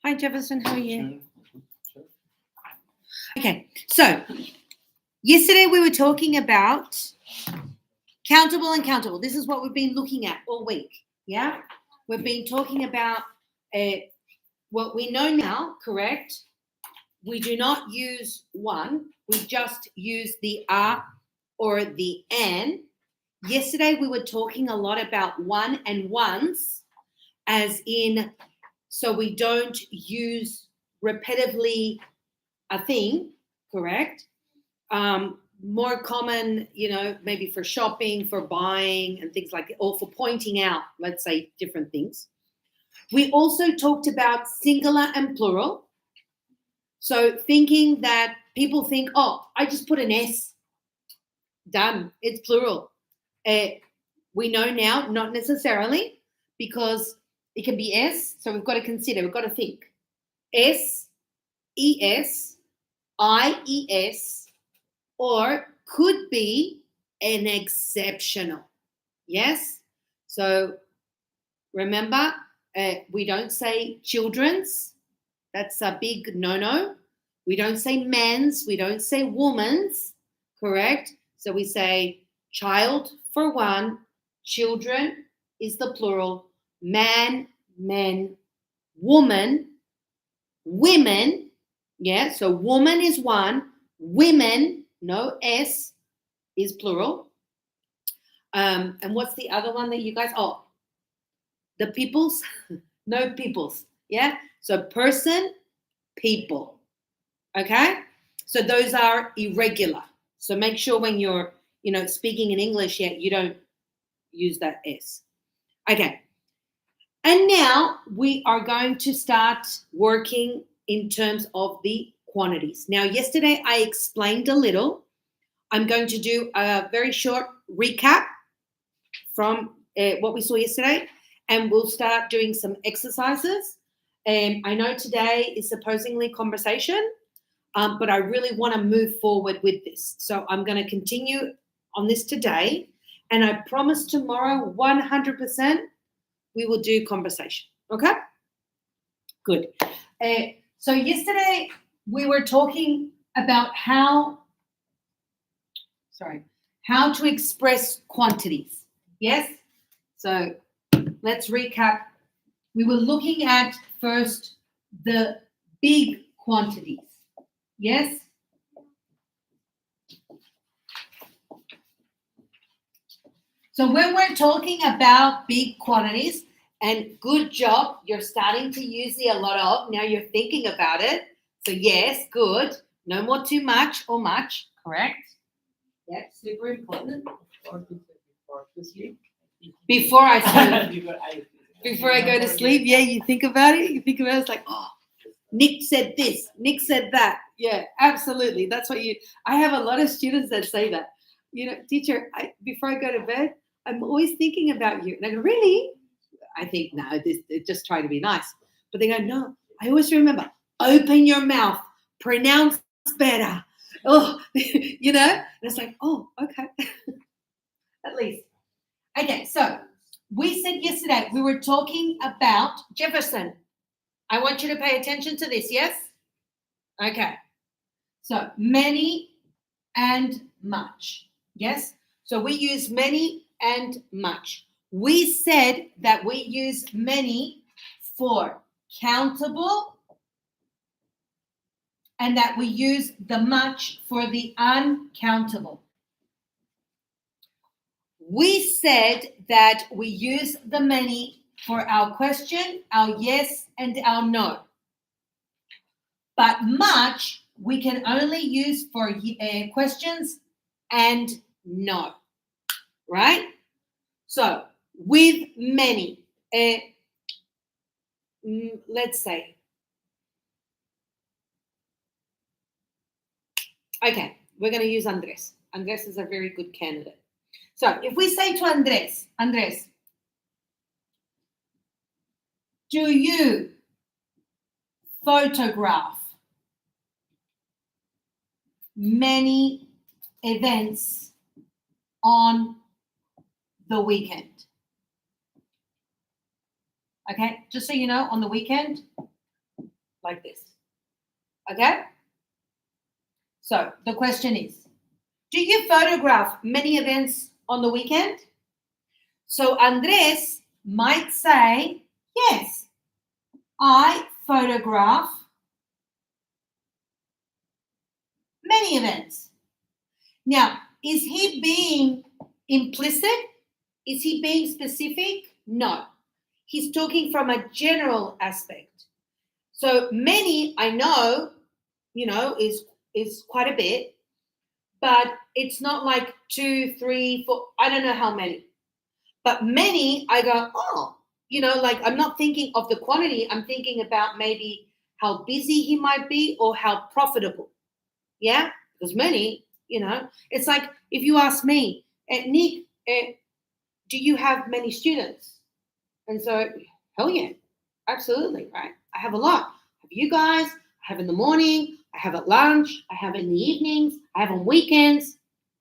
Hi, Jefferson. How are you? Okay, so yesterday we were talking about countable and countable. This is what we've been looking at all week. Yeah, we've been talking about what we know now. Correct? We do not use one. We just use the a or the an. Yesterday we were talking a lot about one and ones, as in, so we don't use repetitively a thing, correct? More common, maybe for shopping, for buying and things like that, or for pointing out, let's say, different things. We also talked about singular and plural. So thinking that people think, oh, I just put an S, done, it's plural. We know now, not necessarily, because it can be S, so we've got to consider, we've got to think. S, ES, IES, or could be an exceptional. Yes? So remember, we don't say children's. That's a big no-no. We don't say men's. We don't say woman's. Correct? So we say child for one. Children is the plural. Man, men, woman, women. Yeah, so woman is one. Women, no S, is plural. And what's the other one that you guys? Oh, the peoples, no peoples. Yeah, so person, people. Okay, so those are irregular. So make sure when you're, speaking in English, you don't use that S. Okay, and now we are going to start working in terms of the quantities. Now, yesterday I explained a little. I'm going to do a very short recap from what we saw yesterday, and we'll start doing some exercises. I know today is supposedly conversation, but I really want to move forward with this. So I'm going to continue on this today, and I promise tomorrow 100% we will do conversation. Okay? Good. So yesterday we were talking about how to express quantities. Yes? So let's recap. We were looking at first the big quantities. Yes? So when we're talking about big quantities, and good job, you're starting to use the a lot of, now you're thinking about it. So yes, good. No more too much or much, correct? Yeah, super important. Before I sleep. Before I go to sleep, yeah, you think about it. It's like, oh, Nick said this, Nick said that. Yeah, absolutely. That's what I have a lot of students that say that. Teacher, before I go to bed, I'm always thinking about you. And I go, really? I think, no, they're just trying to be nice. But they go, no, I always remember, open your mouth, pronounce better. Oh, and it's like, oh, okay. At least. Okay, so we said yesterday we were talking about Jefferson. I want you to pay attention to this, yes? Okay. So many and much, yes? So we use many and much. We said that we use many for countable and that we use the much for the uncountable. We said that we use the many for our question, our yes, and our no. But much we can only use for questions and no. Right? So with many, let's say, okay, we're going to use Andres. Andres is a very good candidate. So if we say to Andres, do you photograph many events on the weekend? Okay, just so you know, on the weekend, like this. Okay? So the question is, do you photograph many events on the weekend? So Andres might say, yes, I photograph many events. Now, is he being implicit? Is he being specific? No. He's talking from a general aspect. So many, I know, is quite a bit, but it's not like 2, 3, 4, I don't know how many. But many, I go, oh, like I'm not thinking of the quantity. I'm thinking about maybe how busy he might be or how profitable. Yeah? Because many, it's like if you ask me, Nick, do you have many students? And so, hell yeah, absolutely, right? I have a lot. I have you guys, I have in the morning, I have at lunch, I have in the evenings, I have on weekends.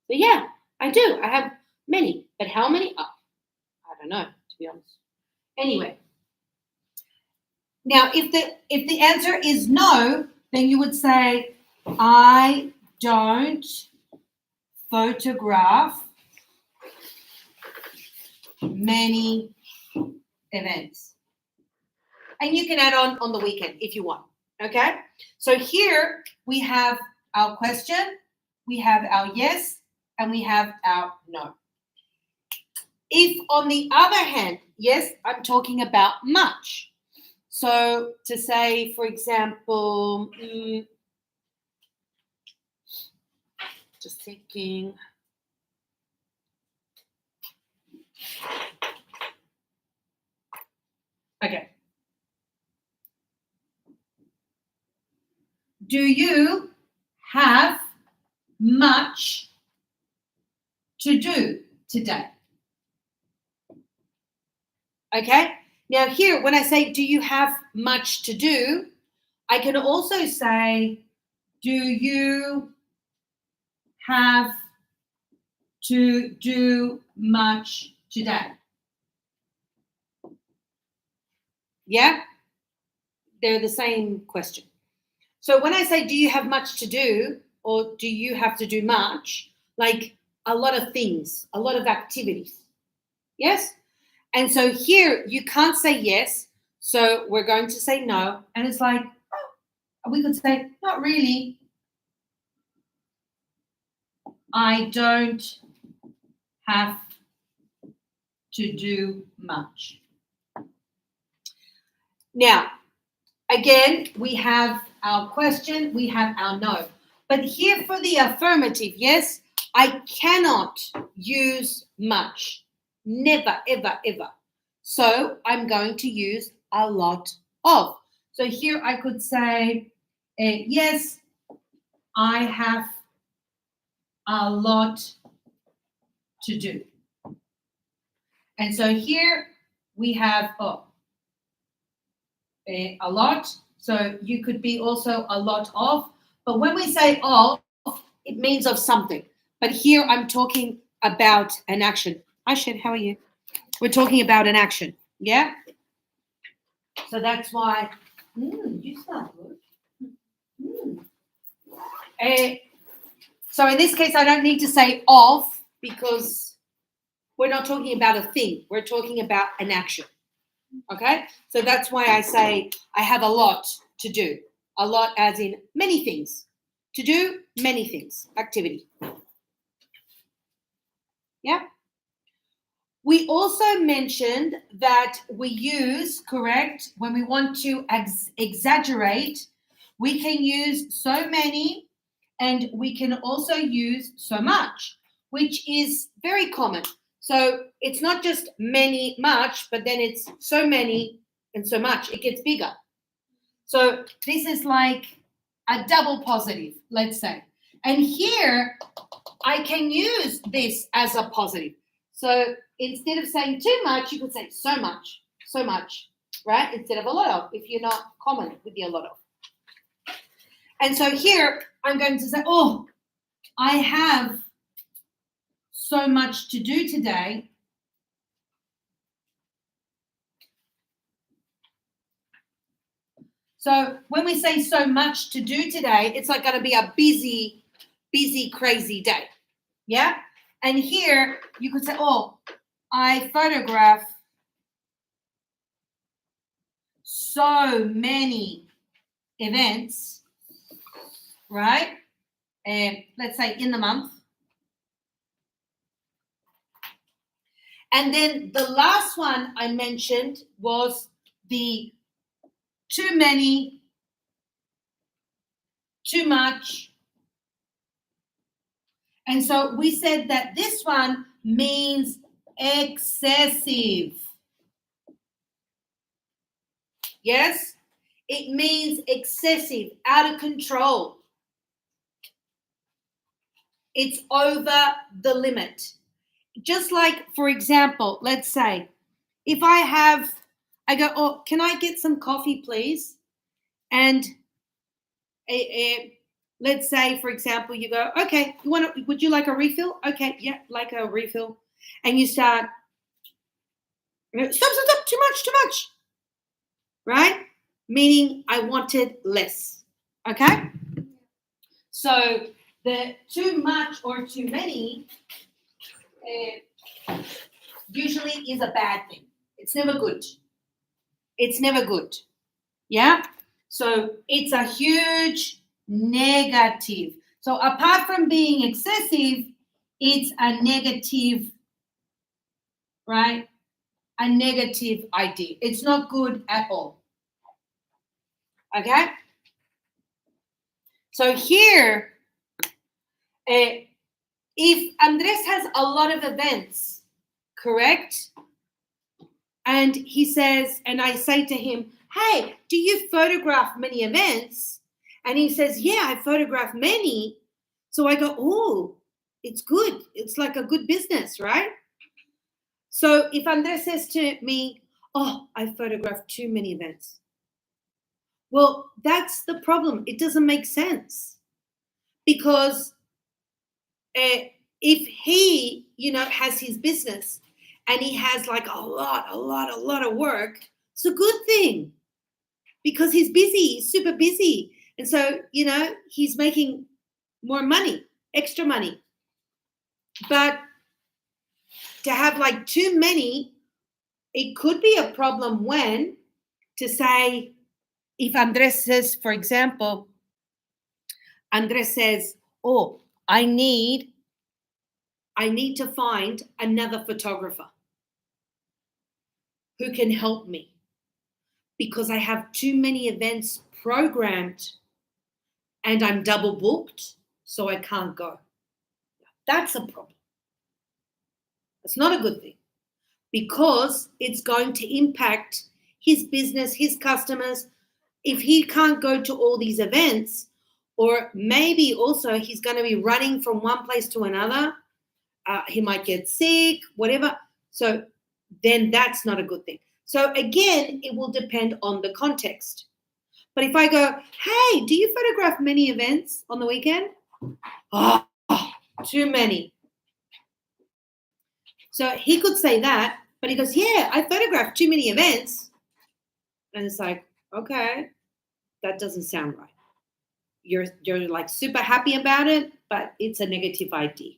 So yeah, I do. I have many. But how many? Oh, I don't know, to be honest. Anyway. Now, if the answer is no, then you would say, I don't photograph many events. And you can add on the weekend if you want. Okay? So here we have our question, we have our yes, and we have our no. If on the other hand, yes, I'm talking about much. So to say, for example, just thinking. Okay. Do you have much to do today? Okay. Now here, when I say, do you have much to do? I can also say, do you have to do much today? Yeah? They're the same question. So when I say, do you have much to do, or do you have to do much, like a lot of things, a lot of activities. Yes? And so here you can't say yes, so we're going to say no. And it's like, oh, we could say, not really. I don't have to do much. Now, again, we have our question, we have our no. But here for the affirmative, yes, I cannot use much. Never, ever, ever. So I'm going to use a lot of. So here I could say, yes, I have a lot to do. And so here we have a lot. So you could be also a lot of. But when we say of, it means of something. But here I'm talking about an action. Hi, Shed, how are you? We're talking about an action. Yeah? So that's why. You start good. So in this case, I don't need to say of because we're not talking about a thing. We're talking about an action. Okay? So that's why I say I have a lot to do. A lot as in many things. To do many things. Activity. Yeah? We also mentioned that we use, correct, when we want to exaggerate, we can use so many and we can also use so much, which is very common. So it's not just many, much, but then it's so many and so much. It gets bigger. So this is like a double positive, let's say. And here I can use this as a positive. So instead of saying too much, you could say so much, right? Instead of a lot of, if you're not common with the a lot of. And so here I'm going to say, oh, I have so much to do today. So when we say so much to do today, it's like going to be a busy, crazy day. Yeah? And here you could say, oh, I photograph so many events, right? And let's say in the month. And then the last one I mentioned was the too many, too much. And so we said that this one means excessive. Yes? It means excessive, out of control. It's over the limit. Just like, for example, let's say, if I go, oh, can I get some coffee, please? And let's say, for example, you go, okay, would you like a refill? Okay, yeah, like a refill. And you start, stop, too much, right? Meaning I wanted less, okay? So the too much or too many usually is a bad thing. It's never good. It's never good. Yeah? So it's a huge negative. So apart from being excessive, it's a negative, right? A negative idea. It's not good at all. Okay? So here, if Andres has a lot of events, correct? And he says, and I say to him, hey, do you photograph many events? And he says, yeah, I photograph many. So I go, oh, it's good. It's like a good business, right? So if Andres says to me, oh, I photograph too many events. Well, that's the problem. It doesn't make sense. Because if he, has his business and he has like a lot of work, it's a good thing because he's busy, he's super busy. And so, he's making more money, extra money. But to have like too many, it could be a problem when, to say, if Andres says, for example, Andres says, oh, I need to find another photographer who can help me because I have too many events programmed and I'm double booked, so I can't go. That's a problem. It's not a good thing because it's going to impact his business, his customers. If he can't go to all these events, or maybe also he's going to be running from one place to another, he might get sick, whatever. So then that's not a good thing. So again, it will depend on the context. But if I go, hey, do you photograph many events on the weekend? Oh, too many. So he could say that, but he goes, yeah, I photograph too many events. And it's like, okay, that doesn't sound right. You're like super happy about it, but it's a negative idea.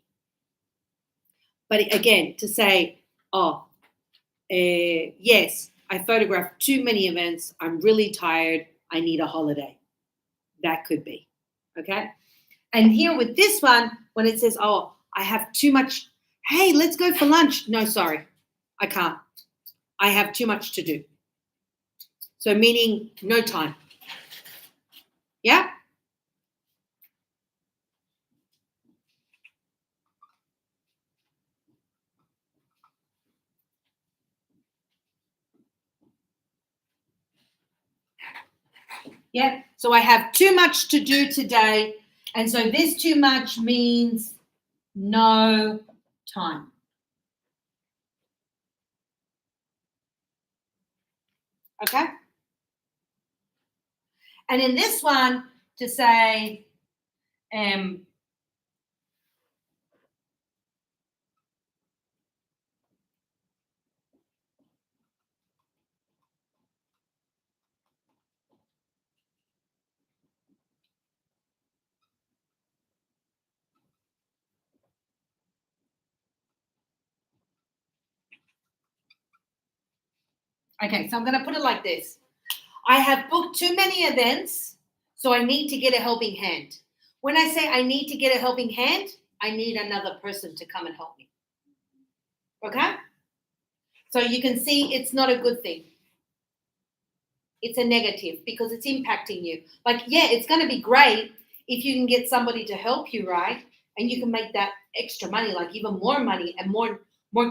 But again, to say, oh, yes, I photographed too many events. I'm really tired. I need a holiday. That could be. Okay. And here with this one, when it says, oh, I have too much. Hey, let's go for lunch. No, sorry. I can't. I have too much to do. So meaning no time. Yeah. Yeah. So I have too much to do today. And so this too much means no time. Okay. And in this one, to say, Okay, so I'm going to put it like this. I have booked too many events, so I need to get a helping hand. When I say I need to get a helping hand, I need another person to come and help me. Okay? So you can see it's not a good thing. It's a negative because it's impacting you. Like, yeah, it's going to be great if you can get somebody to help you, right? And you can make that extra money, like even more money and more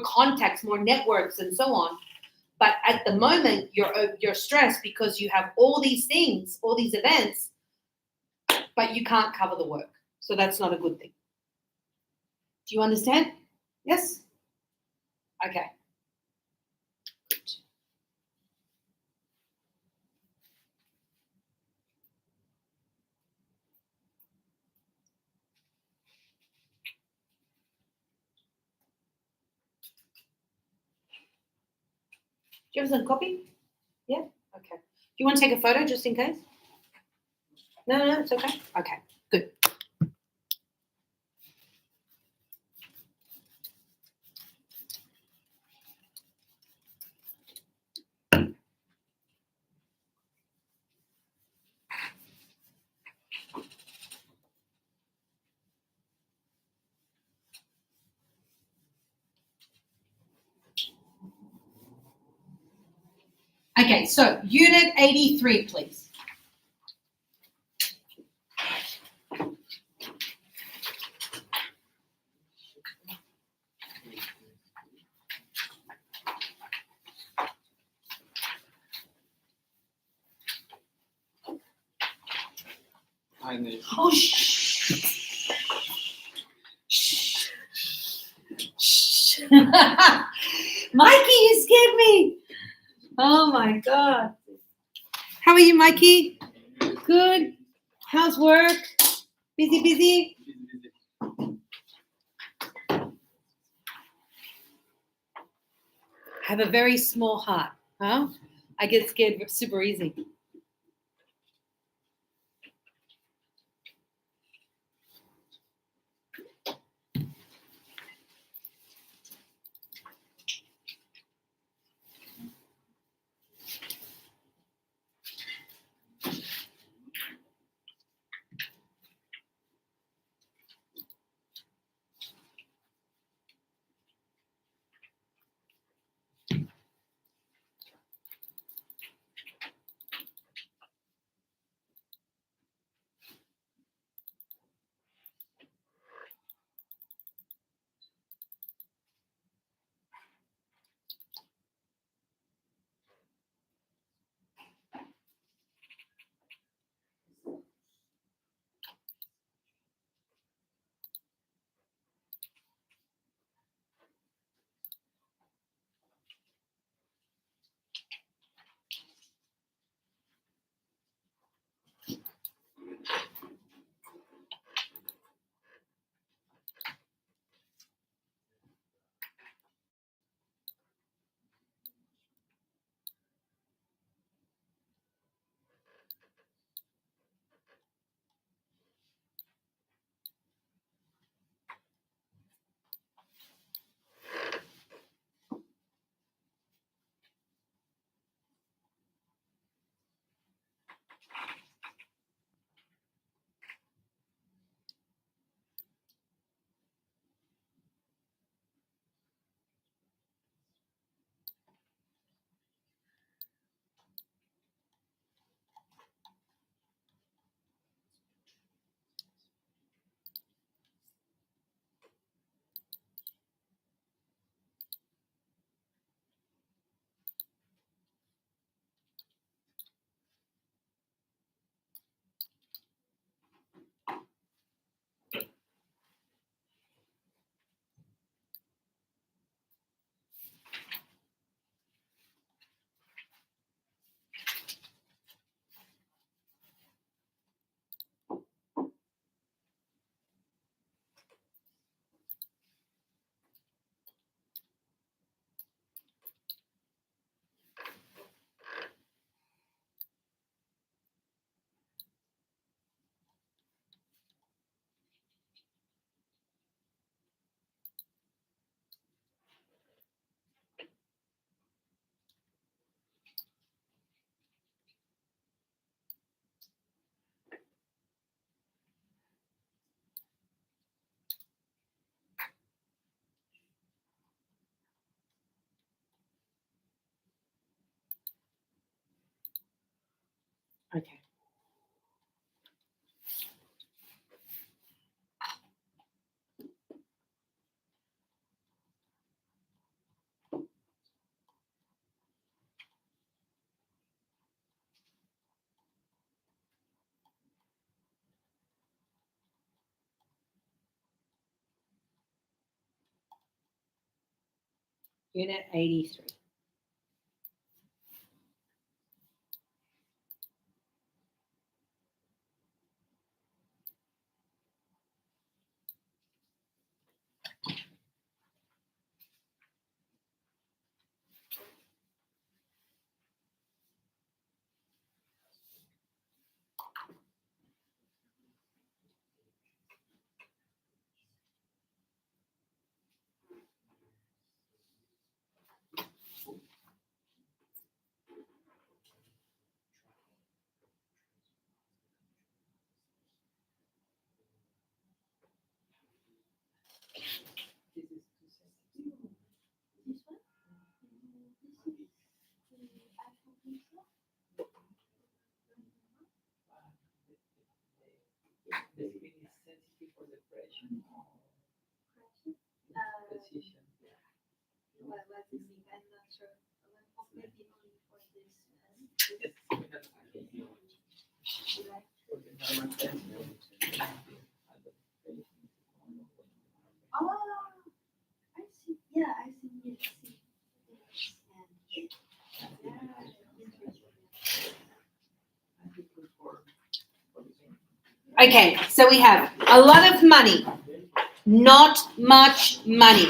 contacts, more networks, and so on. But at the moment, you're stressed because you have all these things, all these events, but you can't cover the work. So that's not a good thing. Do you understand? Yes? Okay. Do you have some copy? Yeah? Okay. Do you want to take a photo just in case? No, it's okay. Okay, good. Okay, so unit 83, please. Oh, shh. Shh. Shh. Mikey, you scared me. Oh my God. How are you, Mikey? Good. How's work? Busy? I have a very small heart, huh? I get scared super easy. Okay. Unit 83. The screen is sensitive for the pressure or precision. What is it? I'm not sure. Maybe only for this. Yes, we have for the normal test. Oh, I see. Yeah, I see. Yes, see. Okay, so we have a lot of money, not much money.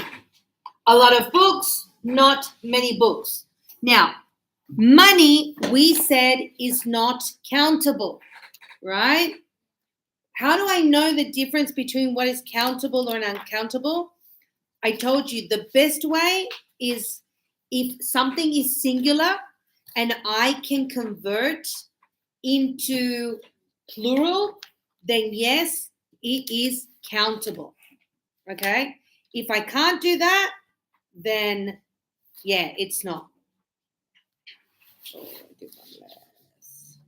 A lot of books, not many books. Now, money, we said, is not countable, right? How do I know the difference between what is countable or uncountable? I told you the best way is if something is singular and I can convert into plural, then yes, it is countable. Okay? If I can't do that, then yeah, it's not. Oh, I did one less.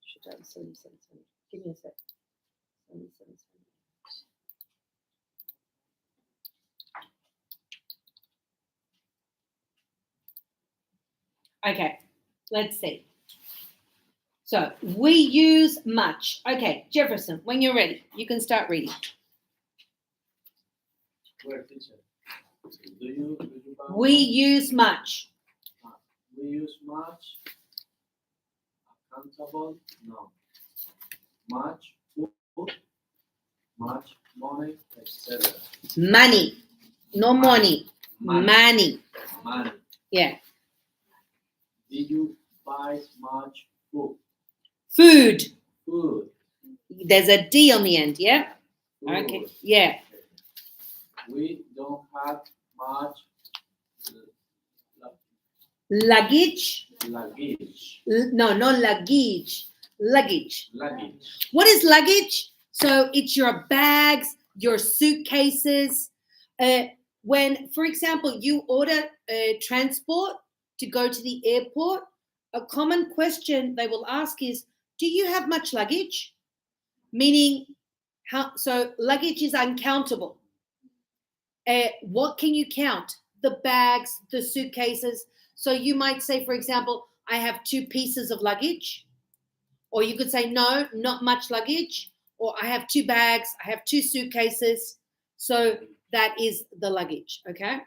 Should have 7, 7, 7. Give me a sec. 7, 7, 7. Okay, let's see. So we use much. Okay, Jefferson, when you're ready, you can start reading. Where, teacher? Do you We use much. we use much? Accountable? No. Much food? Much money, etc. Money. No money. Money. Money. Yeah. Did you buy much food? Food. Food. There's a D on the end, yeah? Food. Okay. Yeah. We don't have much Luggage. luggage. No, not luggage. Luggage. Luggage. What is luggage? So it's your bags, your suitcases. When, for example, you order transport to go to the airport, a common question they will ask is, do you have much luggage? Meaning, so luggage is uncountable. What can you count? The bags, the suitcases. So you might say, for example, I have 2 pieces of luggage. Or you could say, no, not much luggage. Or I have 2 bags, I have 2 suitcases. So that is the luggage, okay?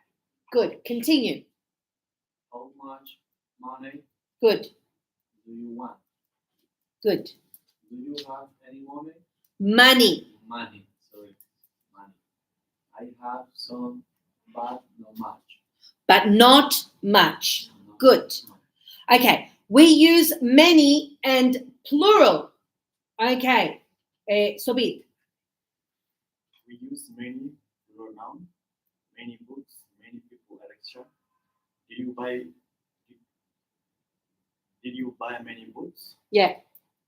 Good, continue. How much money Good, do you want? good. Do you have any money? Money, Money, sorry. Money. I have some, but not much. but not much. Not Good. much. Okay, we use many and plural. Okay, Sobit. We use many plural noun, many books, many people, etc. Did you buy many books? Yeah,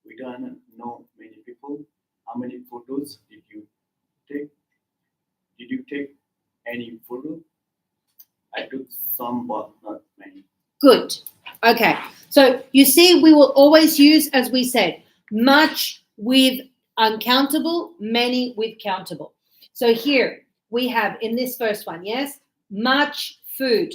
We don't know many people. How many photos did you take? Did you take any photo? I took some, but not many. good. Okay. So you see, we will always use, as we said, much with uncountable, many with countable. So here we have in this first one, yes, much food.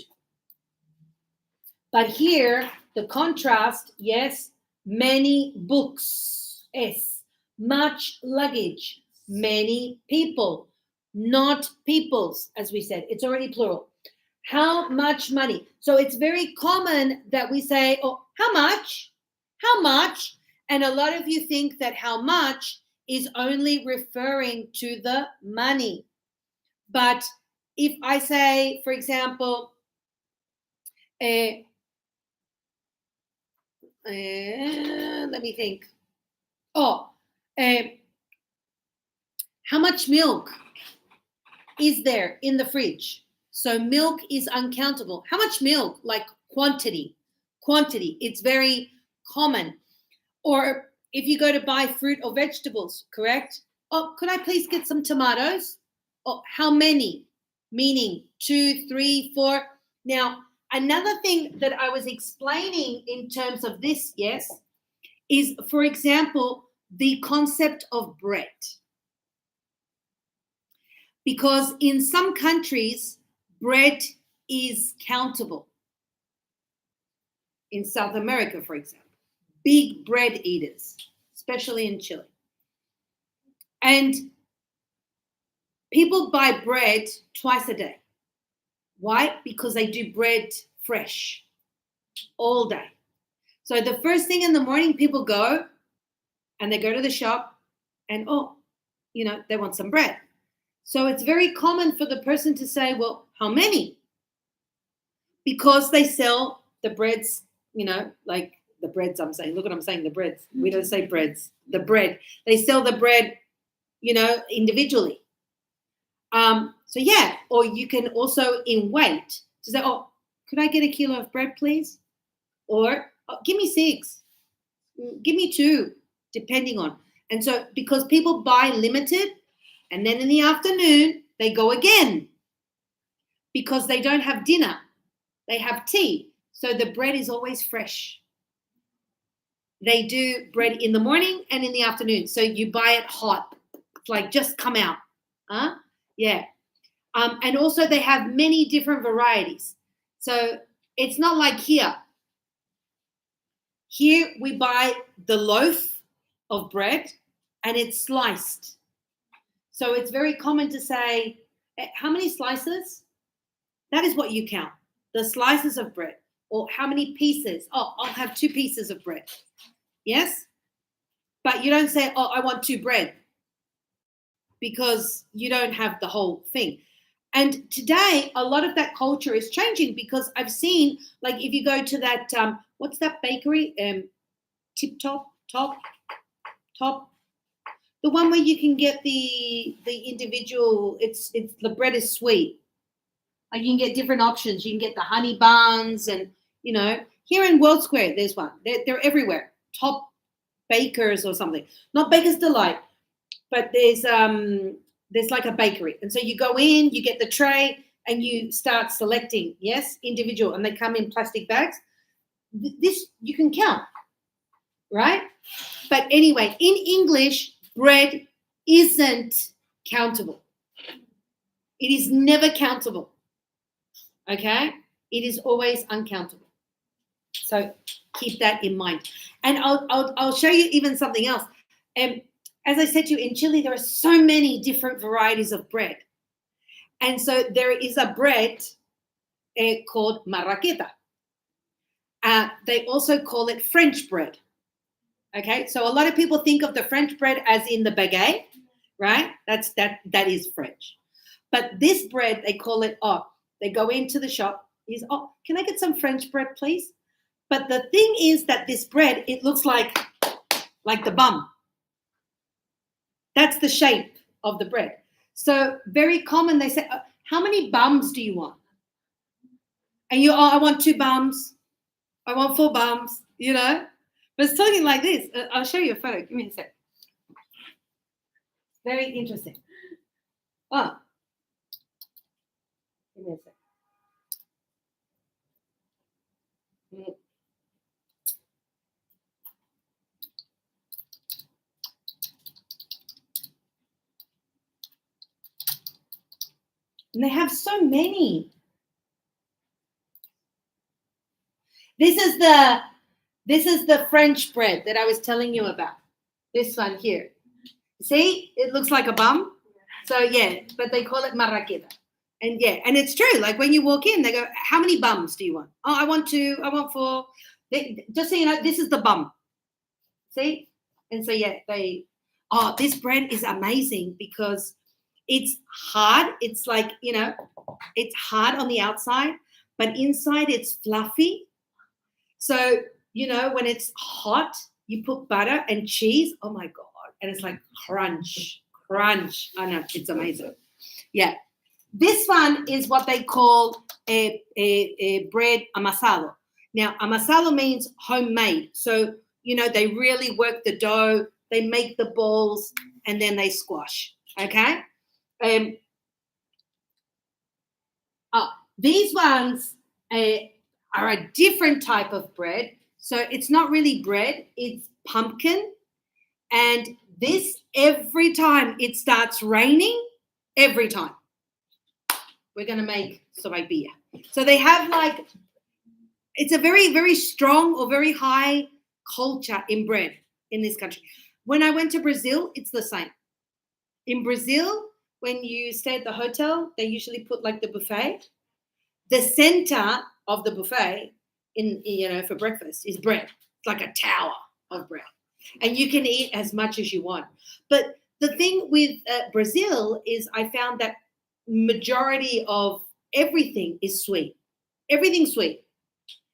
But here, the contrast, yes, many books, S, much luggage, many people, not peoples, as we said, it's already plural. How much money? So it's very common that we say, oh, how much? How much? And a lot of you think that how much is only referring to the money. But if I say, for example, let me think. Oh, how much milk is there in the fridge? So milk is uncountable. How much milk? Like quantity. Quantity. It's very common. Or if you go to buy fruit or vegetables, correct? Oh, could I please get some tomatoes? Oh, how many? Meaning 2, 3, 4. Now, another thing that I was explaining in terms of this, yes, is, for example, the concept of bread. Because in some countries, bread is countable. In South America, for example, big bread eaters, especially in Chile. And people buy bread twice a day. Why? Because they do bread fresh all day. So the first thing in the morning, people go and they go to the shop and, they want some bread. So it's very common for the person to say, well, how many? Because they sell the breads, like the breads I'm saying. Look what I'm saying, the breads. We don't say breads, the bread. They sell the bread, individually. So yeah, or you can also in weight to say, oh, could I get a kilo of bread, please? Or give me 6, give me 2, depending on. And so because people buy limited, and then in the afternoon, they go again because they don't have dinner. They have tea. So the bread is always fresh. They do bread in the morning and in the afternoon. So you buy it hot. It's like just come out. Huh? Yeah. And also they have many different varieties. So it's not like here. Here we buy the loaf of bread and it's sliced. So it's very common to say, how many slices? That is what you count, the slices of bread. Or how many pieces? Oh, I'll have 2 pieces of bread. Yes? But you don't say, oh, I want 2 bread, because you don't have the whole thing. And today, a lot of that culture is changing because I've seen, like if you go to that, what's that bakery? Tip Top? The one where you can get the individual, it's the bread is sweet. Like you can get different options. You can get the honey buns and, here in World Square, there's one. They're everywhere. Top Bakers or something. Not Baker's Delight, but there's like a bakery. And so you go in, you get the tray and you start selecting, yes, individual, and they come in plastic bags. This you can count, right? But anyway, in English, bread isn't countable. It is never countable. Okay? It is always uncountable. So keep that in mind. And I'll show you even something else. As I said to you, in Chile, there are so many different varieties of bread. And so there is a bread called marraqueta. They also call it French bread. Okay, so a lot of people think of the French bread as in the baguette, right? That is French. But this bread, they call it, they go into the shop, can I get some French bread, please? But the thing is that this bread, it looks like the bum. That's the shape of the bread. So very common, they say, how many bums do you want? And I want 2 bums. I want 4 bums, But it's talking like this. I'll show you a photo. Give me a sec. Very interesting. Give me a sec. And they have so many. This is the French bread that I was telling you about. This one here. See, it looks like a bum. So yeah, but they call it marraqueta. And yeah, and it's true. Like when you walk in, they go, "How many bums do you want?" "Oh, I want 2. I want 4." Just so you know, this is the bum. See? And so yeah, this bread is amazing because it's hard. It's like, it's hard on the outside, but inside it's fluffy. So, when it's hot, you put butter and cheese. Oh my God. And it's like crunch. I know, it's amazing. Yeah. This one is what they call a bread amasado. Now, amasado means homemade. So, they really work the dough, they make the balls, and then they squash. Okay? These ones are a different type of bread. So it's not really bread, it's pumpkin. And this, every time it starts raining, every time, we're going to make sopaipilla. So they have it's a very, very strong or very high culture in bread in this country. When I went to Brazil, it's the same. In Brazil, when you stay at the hotel, they usually put the buffet. The center of the buffet for breakfast is bread. It's like a tower of bread. And you can eat as much as you want. But the thing with Brazil is I found that majority of everything is sweet. Everything's sweet,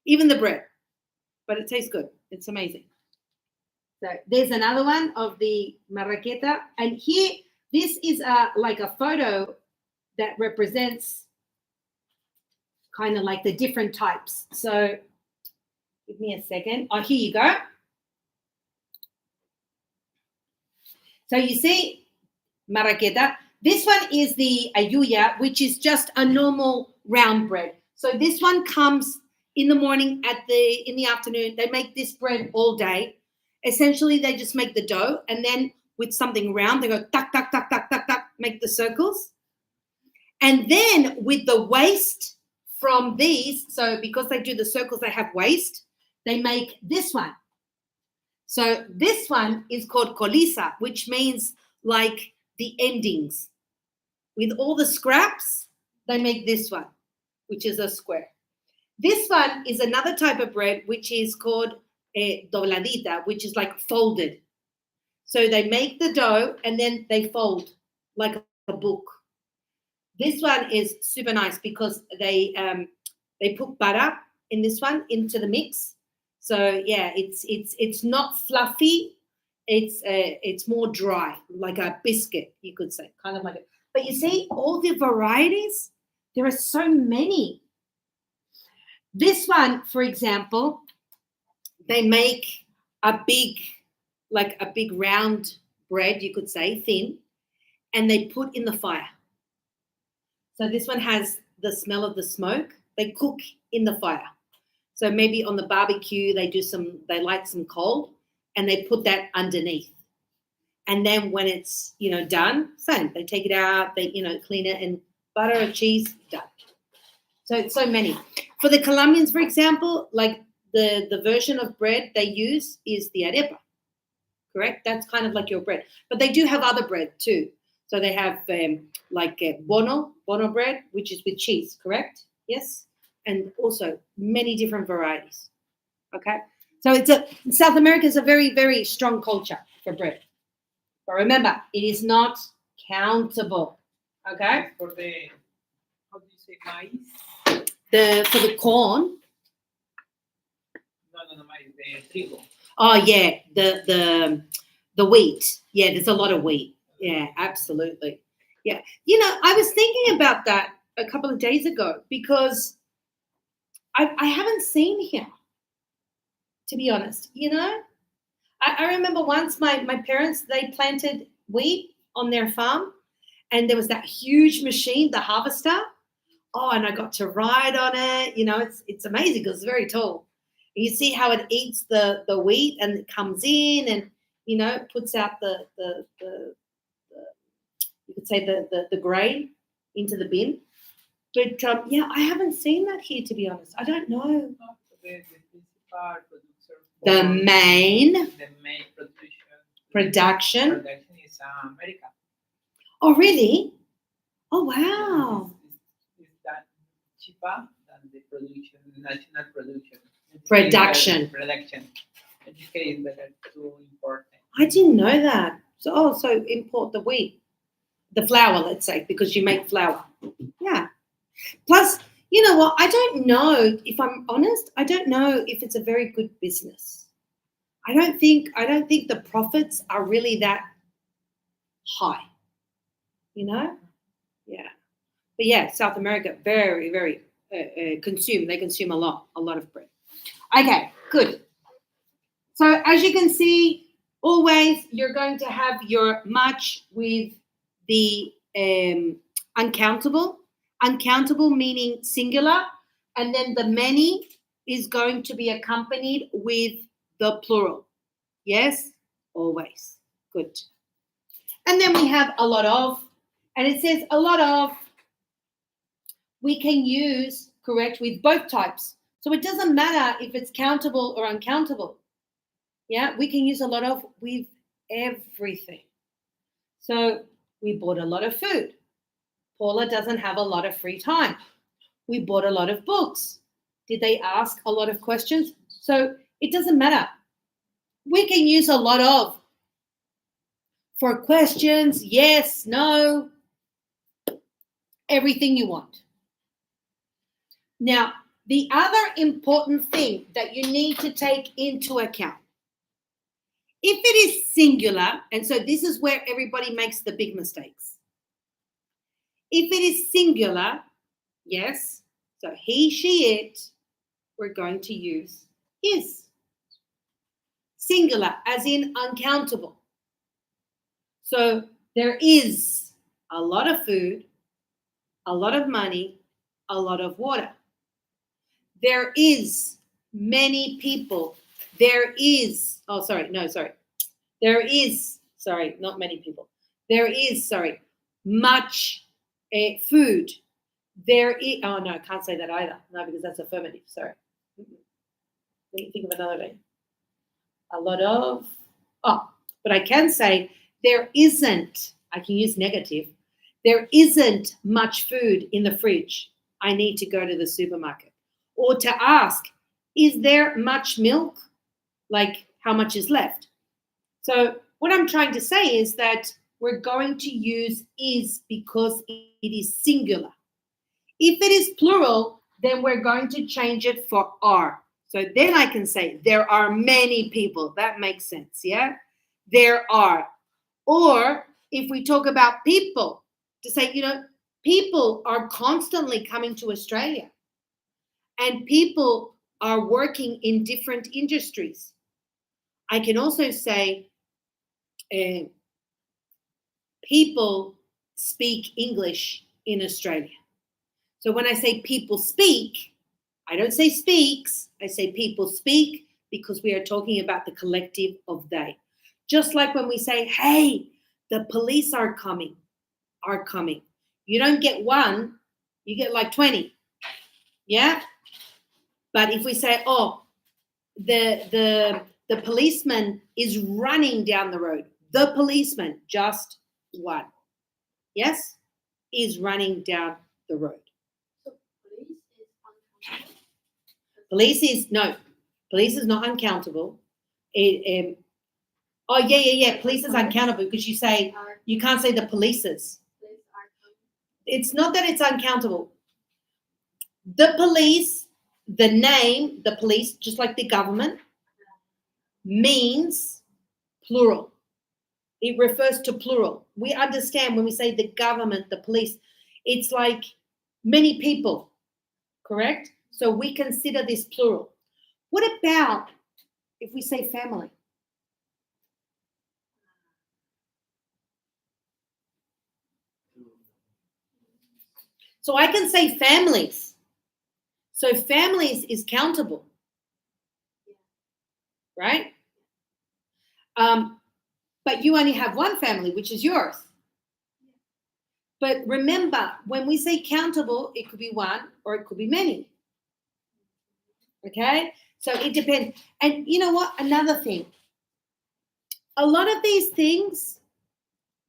even the bread. But it tastes good. It's amazing. So there's another one of the marraqueta. And here, this is like a photo that represents kind of like the different types. So give me a second. Oh, here you go. So you see marraqueta. This one is the ayuya, which is just a normal round bread. So this one comes in the morning, in the afternoon. They make this bread all day. Essentially, they just make the dough, and then with something round, they go tuck, tuck, tuck, tuck, tuck, tuck, make the circles. And then with the waste from these, so because they do the circles, they have waste, they make this one. So this one is called colisa, which means like the endings. With all the scraps, they make this one, which is a square. This one is another type of bread, which is called dobladita, which is like folded. So they make the dough and then they fold like a book. This one is super nice because they put butter in this one into the mix. So yeah, it's not fluffy. It's more dry, like a biscuit, you could say, kind of like it. But you see, all the varieties, there are so many. This one, for example, they make a big round bread, you could say, thin, and they put in the fire. So this one has the smell of the smoke. They cook in the fire. So maybe on the barbecue, they light some coal and they put that underneath. And then when it's, done, same. They take it out, they, clean it, and butter or cheese, done. So it's so many. For the Colombians, for example, like the version of bread they use is the arepa, correct? That's kind of like your bread. But they do have other bread too. So they have bono bread, which is with cheese, correct? Yes? And also many different varieties, okay? So South America is a very, very strong culture for bread. But remember, it is not countable, okay? For the, how do you say, maize? For the corn. No, maize, the trigo. Oh yeah, the wheat. Yeah, there's a lot of wheat. Yeah, absolutely. Yeah, I was thinking about that a couple of days ago because I haven't seen here, to be honest. I remember once my parents, they planted wheat on their farm, and there was that huge machine, the harvester. Oh, and I got to ride on it. It's amazing because it's very tall. And you see how it eats the wheat and it comes in and, puts out the you could say the grain into the bin. But yeah, I haven't seen that here, to be honest. I don't know. No, the principal producer The for main the main production. production is America. Oh, really? Oh, wow. Is that cheaper than the production, national production? Production. Production. Educate is better to import. I didn't know that. So import the wheat, the flour, let's say, because you make flour. Yeah. Plus, you know what? I don't know, if I'm honest, I don't know if it's a very good business. I don't think the profits are really that high. You know? Yeah. But yeah, South America, very, very consume. They consume a lot of bread. Okay, good. So as you can see, always you're going to have your much with the uncountable. Uncountable meaning singular, and then the many is going to be accompanied with the plural. Yes, always. Good. And then we have a lot of, and it says a lot of, we can use, correct, with both types. So it doesn't matter if it's countable or uncountable. Yeah, we can use a lot of with everything. So we bought a lot of food. Paula doesn't have a lot of free time. We bought a lot of books. Did they ask a lot of questions? So it doesn't matter. We can use a lot of for questions, yes, no, everything you want. Now, the other important thing that you need to take into account, if it is singular, and so this is where everybody makes the big mistakes. If it is singular, yes, so he, she, it, we're going to use is. Singular, as in uncountable. So there is a lot of food, a lot of money, a lot of water. There is many people. There is, There is, not many people. There is, much food. There is, oh no, I can't say that either. No, because that's affirmative, sorry. Let me think of another name. A lot of, but I can say there isn't, I can use negative, there isn't much food in the fridge. I need to go to the supermarket. Or to ask, is there much milk? Like how much is left? So what I'm trying to say is that we're going to use is because it is singular. If it is plural, then we're going to change it for are. So then I can say there are many people. That makes sense, yeah? There are. Or if we talk about people, to say, people are constantly coming to Australia. And people are working in different industries. I can also say people speak English in Australia. So when I say people speak, I don't say speaks, I say people speak because we are talking about the collective of they. Just like when we say, hey, the police are coming. You don't get one, you get like 20. Yeah? But if we say, the policeman is running down the road. The policeman, just one. Yes? Is running down the road. Police is not uncountable. Police is uncountable because you can't say the polices. It's not that it's uncountable. The police, the name, the police, just like the government, means plural. It refers to plural. We understand when we say the government, the police, it's like many people, correct? So we consider this plural. What about if we say family? So I can say families. So families is countable, right? But you only have one family, which is yours. But remember, when we say countable, it could be one or it could be many. Okay? So it depends. And you know what? Another thing. A lot of these things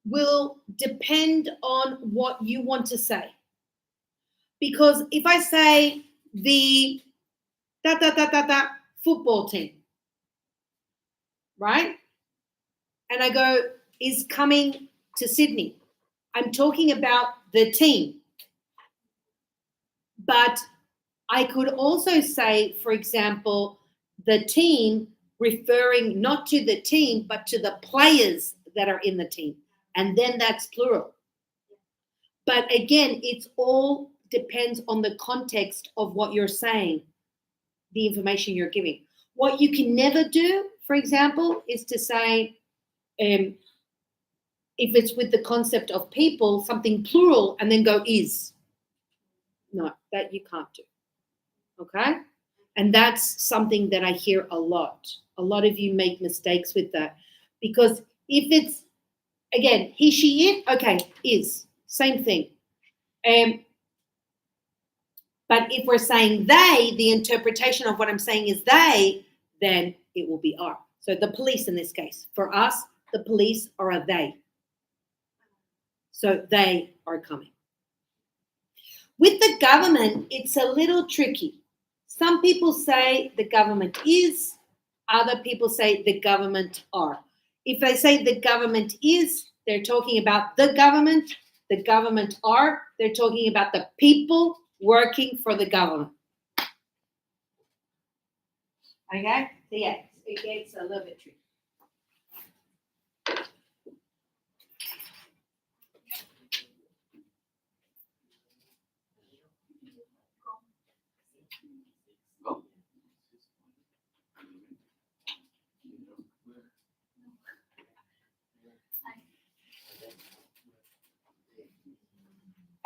will depend on what you want to say. Because if I say the football team, right? And I go, is coming to Sydney. I'm talking about the team. But I could also say, for example, the team referring not to the team, but to the players that are in the team. And then that's plural. But again, it's all depends on the context of what you're saying, the information you're giving. What you can never do, for example, is to say, if it's with the concept of people, something plural, and then go is. No, that you can't do. Okay? And that's something that I hear a lot. A lot of you make mistakes with that. Because if it's, again, he, she, it, okay, is. Same thing. But if we're saying they, the interpretation of what I'm saying is they, then it will be are. So the police in this case. For us, the police are a they. So they are coming. With the government, it's a little tricky. Some people say the government is, other people say the government are. If they say the government is, they're talking about the government are, they're talking about the people working for the government. Okay? So yeah, it gets a little bit tricky.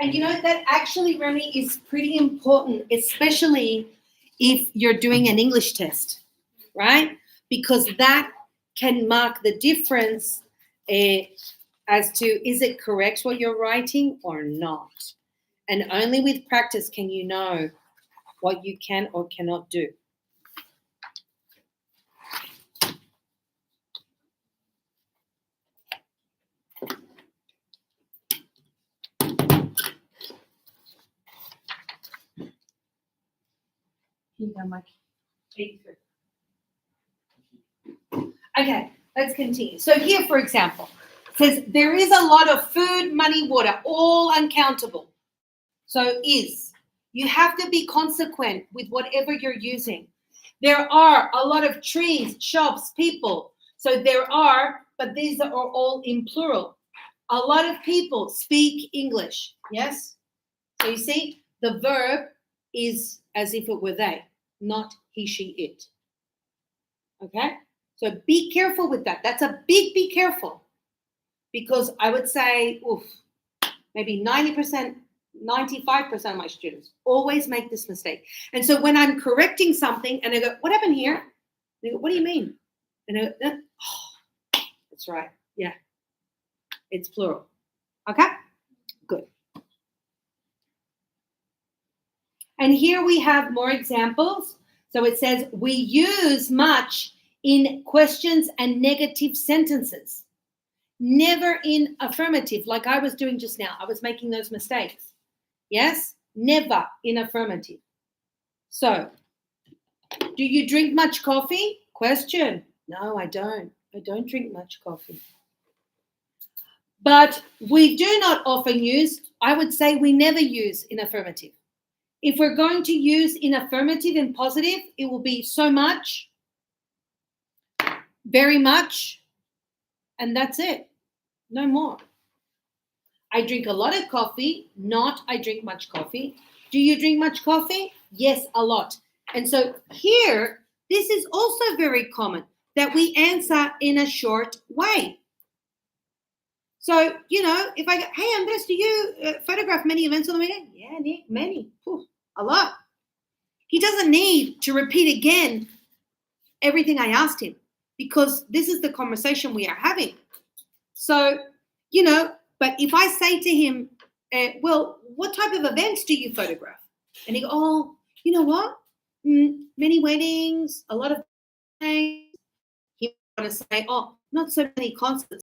And you know, that actually, Remy, is pretty important, especially if you're doing an English test, right? Because that can mark the difference as to is it correct what you're writing or not. And only with practice can you know what you can or cannot do. Okay, let's continue. So here, for example, it says there is a lot of food, money, water, all uncountable. So is. You have to be consequent with whatever you're using. There are a lot of trees, shops, people. So there are, but these are all in plural. A lot of people speak English. Yes? So you see, the verb is as if it were they, not he, she, it. Okay? So be careful with that. That's a big be careful. Because I would say, maybe 90%, 95% of my students always make this mistake. And so when I'm correcting something and I go, what happened here? They go, what do you mean? And I go, oh, that's right. Yeah. It's plural. Okay? Good. And here we have more examples. So it says, we use much in questions and negative sentences. Never in affirmative, like I was doing just now. I was making those mistakes. Yes? Never in affirmative. So, do you drink much coffee? Question. No, I don't. I don't drink much coffee. But we do not often use, I would say we never use in affirmative. If we're going to use in affirmative and positive, it will be so much, very much, and that's it. No more. I drink a lot of coffee, not I drink much coffee. Do you drink much coffee? Yes, a lot. And so here, this is also very common, that we answer in a short way. So, you know, if I go, hey, Andres, do you photograph many events on the weekend? Yeah, Nick, many. A lot. He doesn't need to repeat again everything I asked him because this is the conversation we are having. So, you know, but if I say to him, well, what type of events do you photograph? And he go, oh, you know what? Many weddings, a lot of things. He want to say, oh, not so many concerts.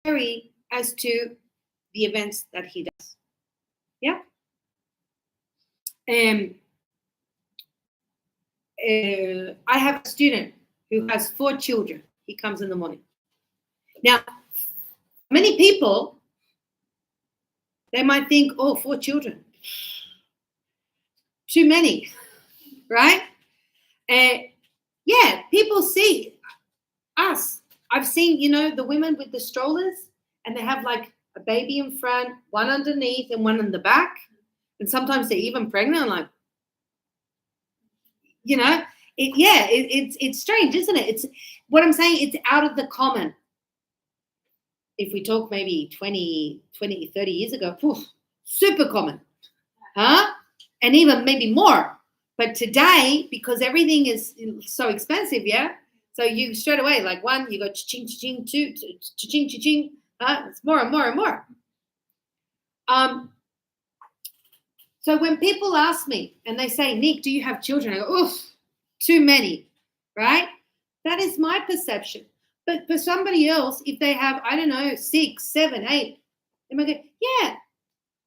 Vary as to the events that he does. Yeah. I have a student who has 4 children. He comes in the morning. Now, many people, they might think, oh, 4 children. Too many, right? Yeah, people see us. I've seen, the women with the strollers, and they have like a baby in front, one underneath and one in the back. And sometimes they're even pregnant, like, it's strange, isn't it? It's what I'm saying, it's out of the common. If we talk maybe 20, 30 years ago, super common, huh? And even maybe more. But today, because everything is so expensive, yeah? So you straight away, like 1, you go cha-ching, cha-ching, 2, cha-ching, cha-ching, it's more and more and more. So when people ask me and they say, Nick, do you have children? I go, oof, too many, right? That is my perception. But for somebody else, if they have, I don't know, 6, 7, 8, they might go, yeah,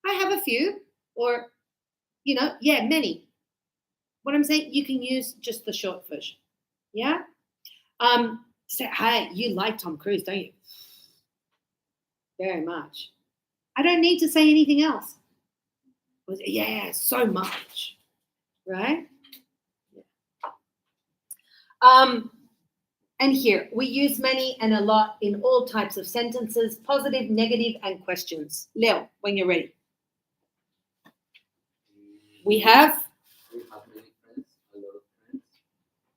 I have a few, or, yeah, many. What I'm saying, you can use just the short version, yeah? Say, hey, you like Tom Cruise, don't you? Very much. I don't need to say anything else. Yeah, so much, right? Yeah. And here, we use many and a lot in all types of sentences, positive, negative, and questions. Leo, when you're ready. We have many friends, a lot of friends.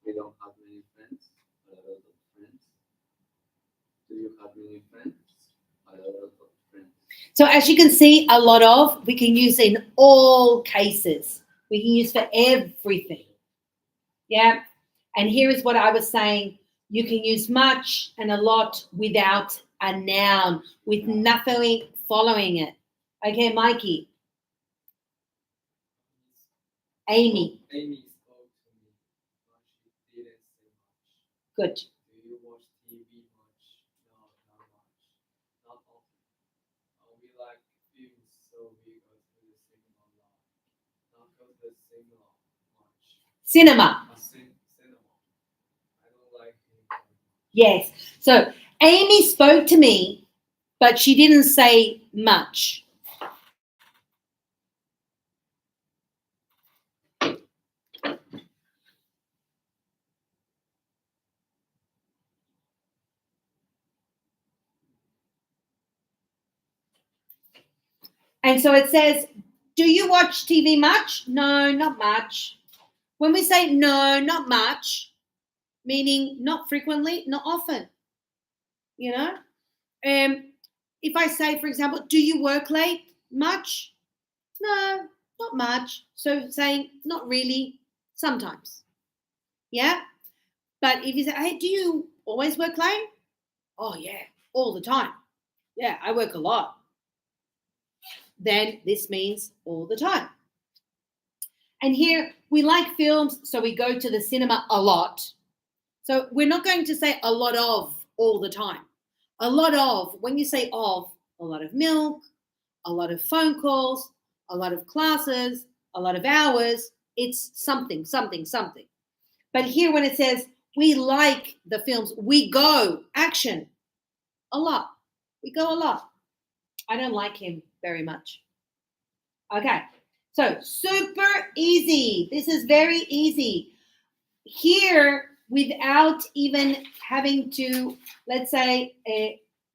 We don't have many friends, a lot of friends. Do you have many friends? A lot of friends. So as you can see, a lot of, we can use in all cases. We can use for everything. Yeah. And here is what I was saying. You can use much and a lot without a noun, with nothing following it. Okay, Mikey. Amy. Amy spoke to me, but she didn't say much. Good. Do you watch TV much? No, not much. Not often. We like films, so we go to the cinema a lot. Not go to the cinema much. Cinema. Cinema. I don't like it very much. Yes. So Amy spoke to me, but she didn't say much. And so it says, do you watch TV much? No, not much. When we say no, not much, meaning not frequently, not often, if I say, for example, do you work late? Much? No, not much. So saying not really, sometimes. Yeah? But if you say, hey, do you always work late? Oh, yeah, all the time. Yeah, I work a lot. Then this means all the time. And here we like films, so we go to the cinema a lot. So we're not going to say a lot of all the time. A lot of, when you say of, a lot of milk, a lot of phone calls, a lot of classes, a lot of hours, it's something, something, something. But here when it says we like the films, we go, action, a lot. We go a lot. I don't like him very much. Okay, so super easy. This is very easy. Here, without even having to, let's say,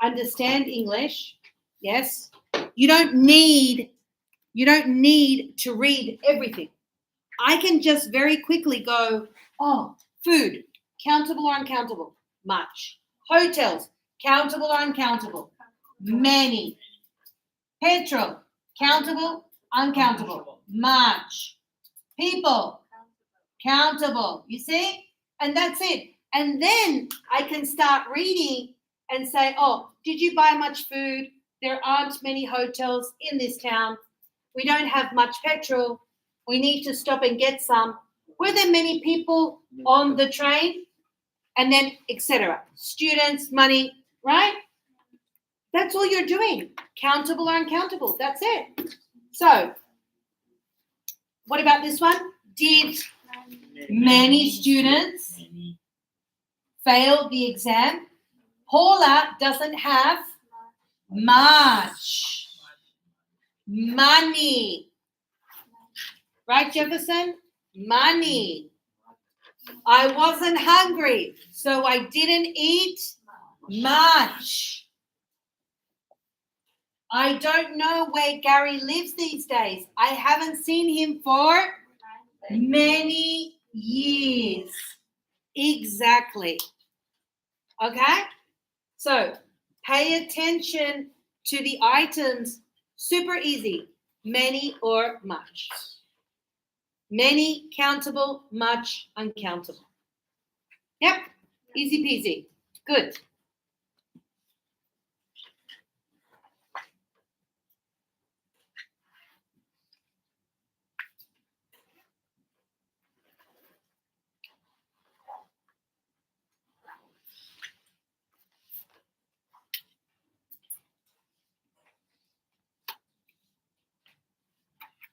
understand English, yes, you don't need to read everything. I can just very quickly go, oh, food, countable or uncountable? Much. Hotels, countable or uncountable? Many. Petrol, countable, uncountable? Much. People, countable. You see? And that's it. And then I can start reading and say, oh, did you buy much food? there aren't many hotels in this town. We don't have much petrol. We need to stop and get some. Were there many people on the train? And then etc. Students, money, right? That's all you're doing. Countable or uncountable. That's it. So, what about this one? Did many students fail the exam? Paula doesn't have much money. Right, Jefferson? Money. I wasn't hungry, so I didn't eat much. I don't know where Gary lives these days. I haven't seen him for many years. Exactly. Okay? So pay attention to the items. Super easy. Many or much. Many, countable, much, uncountable. Yep. Easy peasy. Good.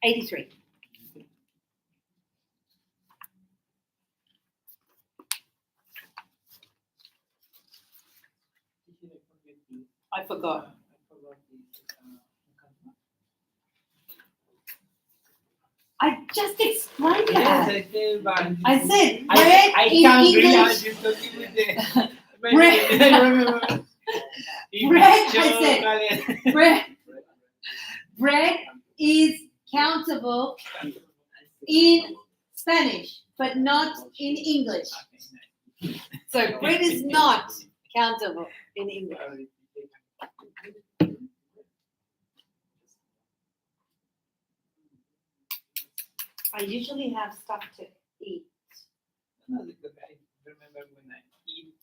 $83. I forgot. I just explained Yes, that. I did, but I said I bread in can't English. realize you're talking with the Bread. I remember. Bread, I said. Bread is countable in Spanish, but not in English. So bread is not countable in English. I usually have stuff to eat. No, because I remember when I eat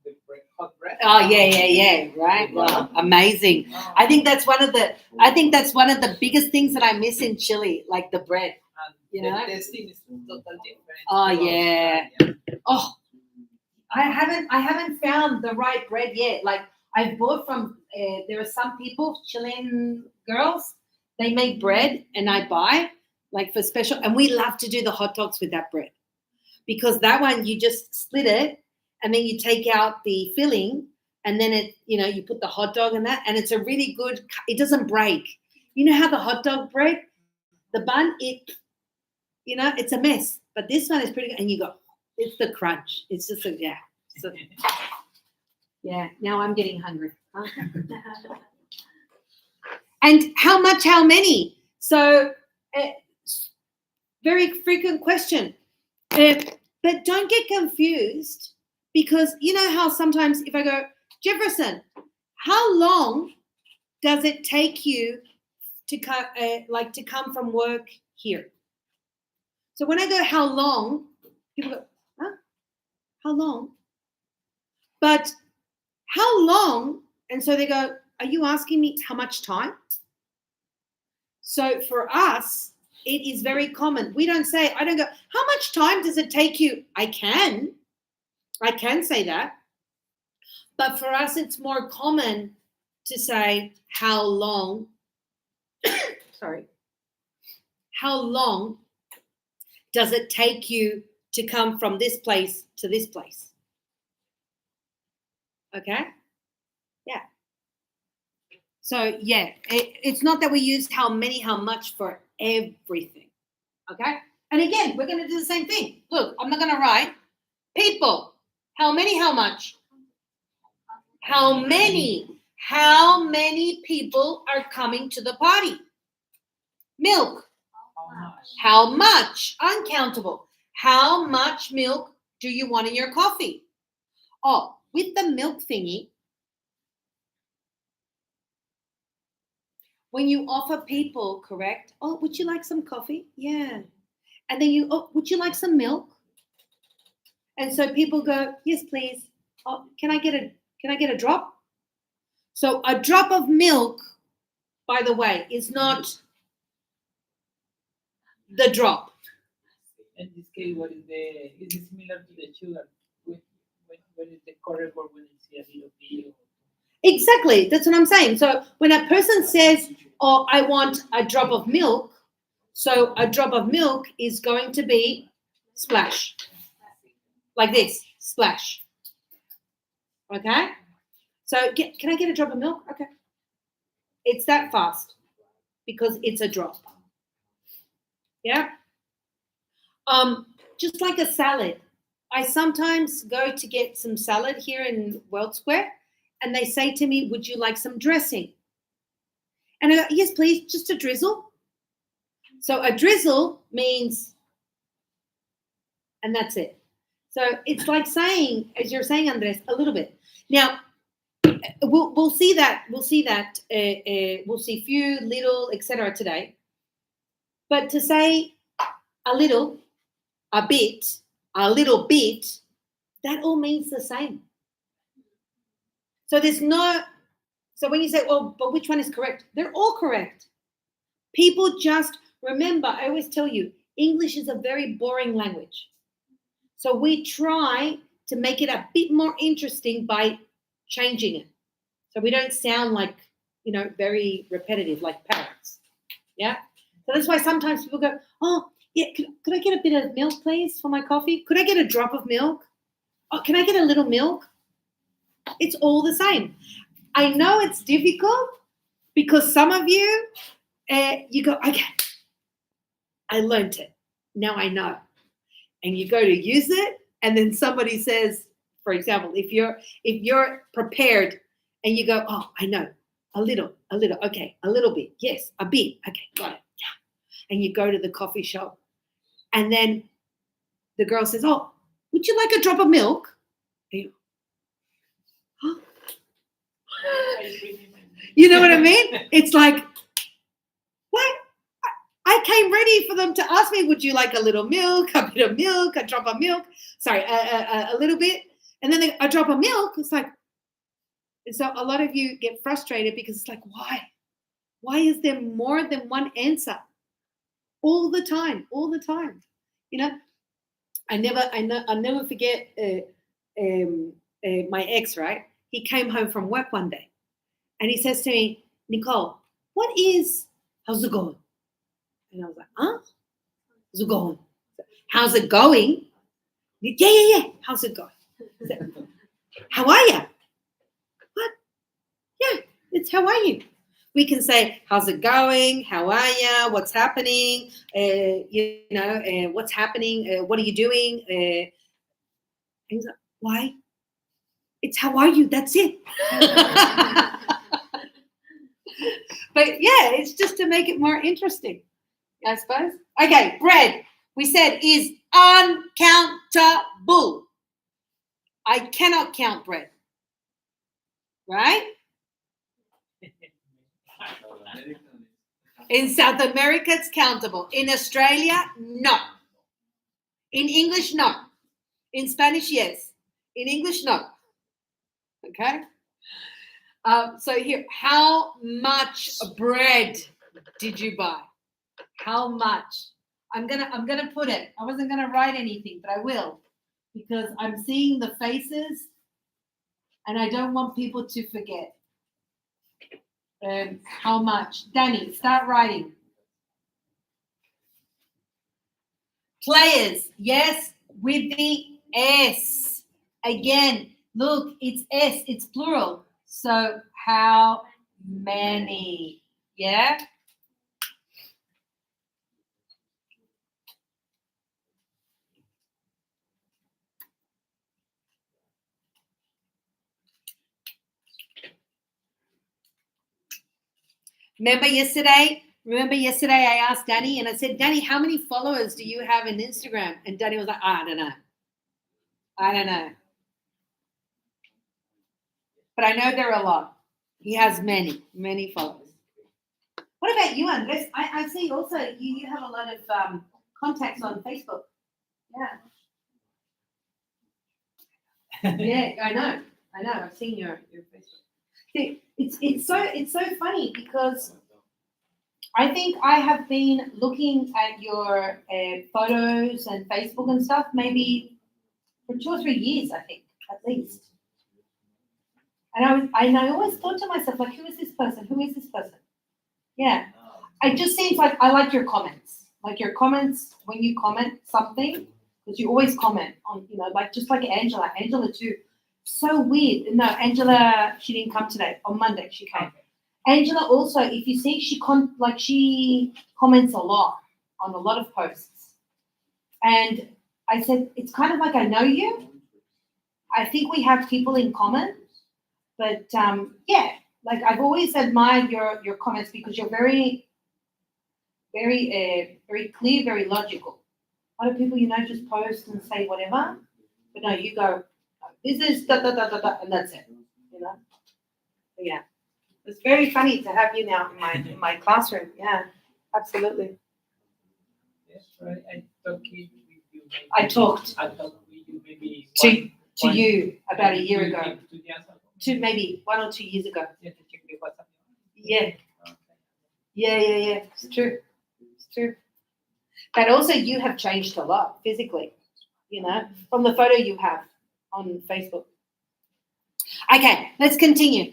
the bread, hot bread. Oh yeah, right. Wow, amazing. I think that's one of the biggest things that I miss in Chile, like the bread. And You the know? tasting is totally different. Oh, from yeah. Australia. Oh, I haven't found the right bread yet. Like I bought from there are some people, Chilean girls, they make bread and I buy like for special, and we love to do the hot dogs with that bread because that one you just split it and then you take out the filling and then it, you put the hot dog in that and it's a really good, it doesn't break. You know how the hot dog bread, the bun, it's a mess, but this one is pretty good and you go, it's the crunch. It's just yeah. So, yeah, now I'm getting hungry. Huh? And how much, how many? So, very frequent question. But don't get confused because you know how sometimes if I go, Jefferson, how long does it take you to come from work here? So when I go, how long? People go, huh? How long? But how long? And so they go, are you asking me how much time? So for us, it is very common. We don't say, I don't go, how much time does it take you? I can say that. But for us, it's more common to say, how long? Sorry. How long does it take you to come from this place to this place? Okay? Yeah. So, yeah, it's not that we used how many, how much for everything. Okay? And again, we're going to do the same thing. Look, I'm not going to write people. How many, how much? How many? How many people are coming to the party? Milk. How much? How much? Uncountable. How much milk do you want in your coffee? Oh, with the milk thingy, when you offer people, correct? Oh, would you like some coffee? Yeah. And then would you like some milk? And so people go, yes, please. Oh, can I get a drop? So a drop of milk by the way, is not the drop. In this case, what is it similar to the sugar? When is the correct word when it's a little bit? Exactly. That's what I'm saying. So when a person says, "Oh, I want a drop of milk," so a drop of milk is going to be splash. Like this, splash. Okay? So can I get a drop of milk? Okay. It's that fast because it's a drop. Yeah? Just like a salad. I sometimes go to get some salad here in World Square, and they say to me, "Would you like some dressing?" And I go, "Yes, please, just a drizzle." So a drizzle means, and that's it. So it's like saying, as you're saying, Andres, a little bit. Now, we'll see that. We'll see few, little, etc. today. But to say a little, a bit, a little bit, that all means the same. So there's no. So when you say, "Oh, but which one is correct?" They're all correct. People just remember. I always tell you, English is a very boring language. So we try to make it a bit more interesting by changing it. So we don't sound like, very repetitive, like parrots. Yeah? So that's why sometimes people go, "Oh, yeah, could I get a bit of milk, please, for my coffee? Could I get a drop of milk? Oh, can I get a little milk?" It's all the same. I know it's difficult because some of you, you go, "Okay, I learned it. Now I know." And you go to use it, and then somebody says, for example, if you're prepared and you go, "Oh, I know, a little, okay, a little bit, yes, a bit, okay, got it, yeah." And you go to the coffee shop, and then the girl says, "Oh, would you like a drop of milk?" And you, huh? You know what I mean? It's like, what? I came ready for them to ask me, "Would you like a little milk, a bit of milk, a drop of milk?" Sorry, a little bit. And then a drop of milk. It's like, and so a lot of you get frustrated because it's like, why? Why is there more than one answer? All the time. I'll never forget my ex, right? He came home from work one day and he says to me, "Nicole, how's it going?" And I was like, "Huh? How's it going?" "How's it going?" Yeah. How's it going? Said, "How are you?" "What?" "Yeah, it's how are you?" We can say, "How's it going? How are you? What's happening? What's happening? What are you doing?" And he's like, "Why? It's how are you? That's it." But yeah, it's just to make it more interesting, I suppose. Okay, bread, we said, is uncountable. I cannot count bread. Right? In South America, it's countable. In Australia, no. In English, no. In Spanish, yes. In English, no. Okay? So here, how much bread did you buy? How much? I'm gonna put it. I wasn't gonna write anything, but I will, because I'm seeing the faces, and I don't want people to forget. How much? Danny, start writing. Players, yes, with the S. Again, look, it's S, it's plural. So how many? Yeah? Remember yesterday I asked Danny and I said, "Danny, how many followers do you have in Instagram?" And Danny was like, "I don't know. But I know there are a lot." He has many followers. What about you, Andres? I see also you have a lot of contacts on Facebook. Yeah. Yeah, I know. I've seen your Facebook. See, it's so funny because I think I have been looking at your photos and Facebook and stuff maybe for 2 or 3 years, I think, at least. And I always thought to myself, like, who is this person? Who is this person? Yeah. It just seems like I like your comments. Like your comments when you comment something, because you always comment on, like just like Angela. Angela too. So weird. No, Angela, she didn't come today. On Monday she came. Angela also, if you see, she comments a lot on a lot of posts. And I said, it's kind of like I know you. I think we have people in common. But yeah, like I've always admired your comments because you're very, very, very clear, very logical. A lot of people, just post and say whatever. But no, you go, this is da da da da da, and that's it. But yeah. It's very funny to have you now in my classroom. Yeah, absolutely. Yes, right. I talked with you. Maybe, I talked I talked with you maybe to you about a year ago, 2 years ago. to maybe 1 or 2 years ago. Yeah, to check the WhatsApp. Yeah, Okay. yeah. It's true. It's true. But also, you have changed a lot physically. From the photo you have on Facebook. Okay, let's continue.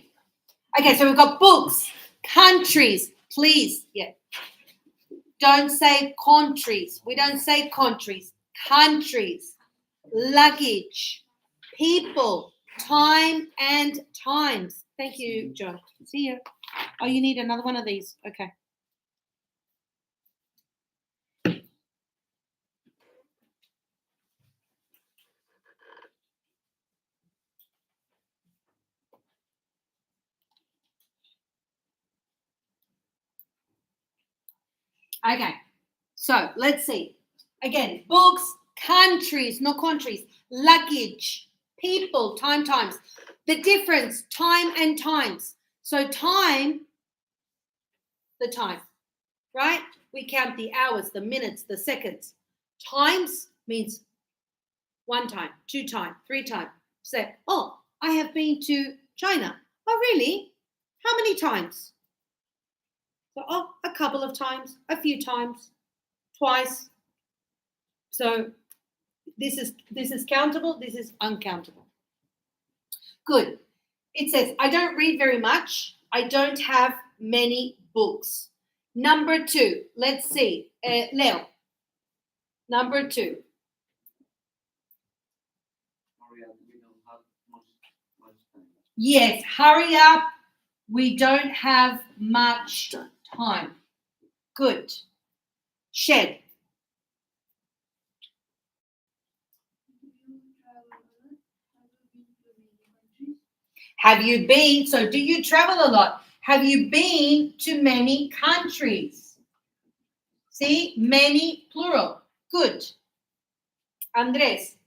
Okay, so we've got books, countries, please. Yeah. Don't say countries. We don't say countries. Countries, luggage, people, time and times. Thank you, John. See you. Oh, you need another one of these. Okay. Okay, so let's see. Again, books, countries, no countries, luggage, people, times. The difference, time and times. So time, the time, right? We count the hours, the minutes, the seconds. Times means 1 time, 2 times, 3 times. Say, oh, I have been to China. Oh, really? How many times? So, oh, a couple of times, a few times, twice. So this is countable, this is uncountable. Good. It says, I don't read very much. I don't have many books. Number 2, let's see. Leo. Number 2. Hurry up, we don't have much time. Yes, hurry up. We don't have much time. Good. Shed. Have you been? So do you travel a lot? Have you been to many countries? See, many plural. Good. Andres.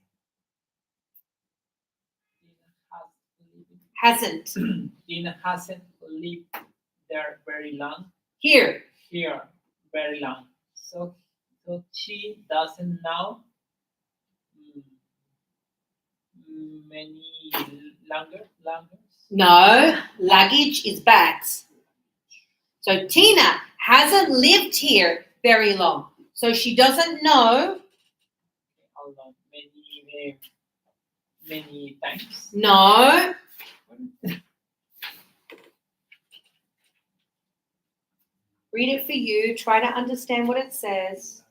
Hasn't. Dina hasn't lived there very long. Here. Here very long. So she doesn't know many longer. No, luggage is bags. So Tina hasn't lived here very long. So she doesn't know. Hold on, many times. No. Read it for you. Try to understand what it says.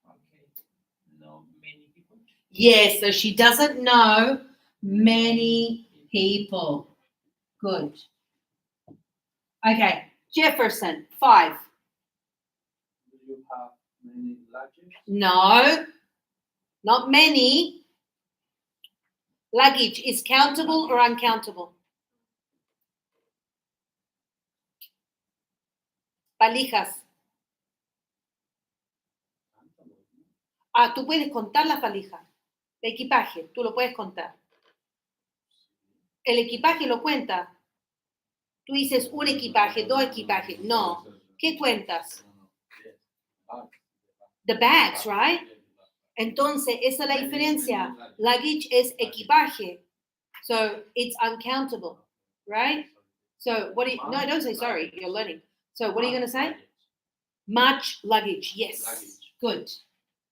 Okay. No, many people. Yes, so she doesn't know many people. Good. Okay, Jefferson, 5. Do you have many luggage? No, not many. Luggage is countable or uncountable? Valijas. Tú puedes contar las valijas. El equipaje, tú lo puedes contar. El equipaje lo cuenta. Tú dices un equipaje, 2 equipajes. No. ¿Qué cuentas? The bags, right? Entonces, esa es la Many, diferencia. many luggage. Luggage es equipaje. So it's uncountable, right? So what do you, no, don't say sorry, you're learning. So what are you going to say? Much luggage, yes. Luggage. Good,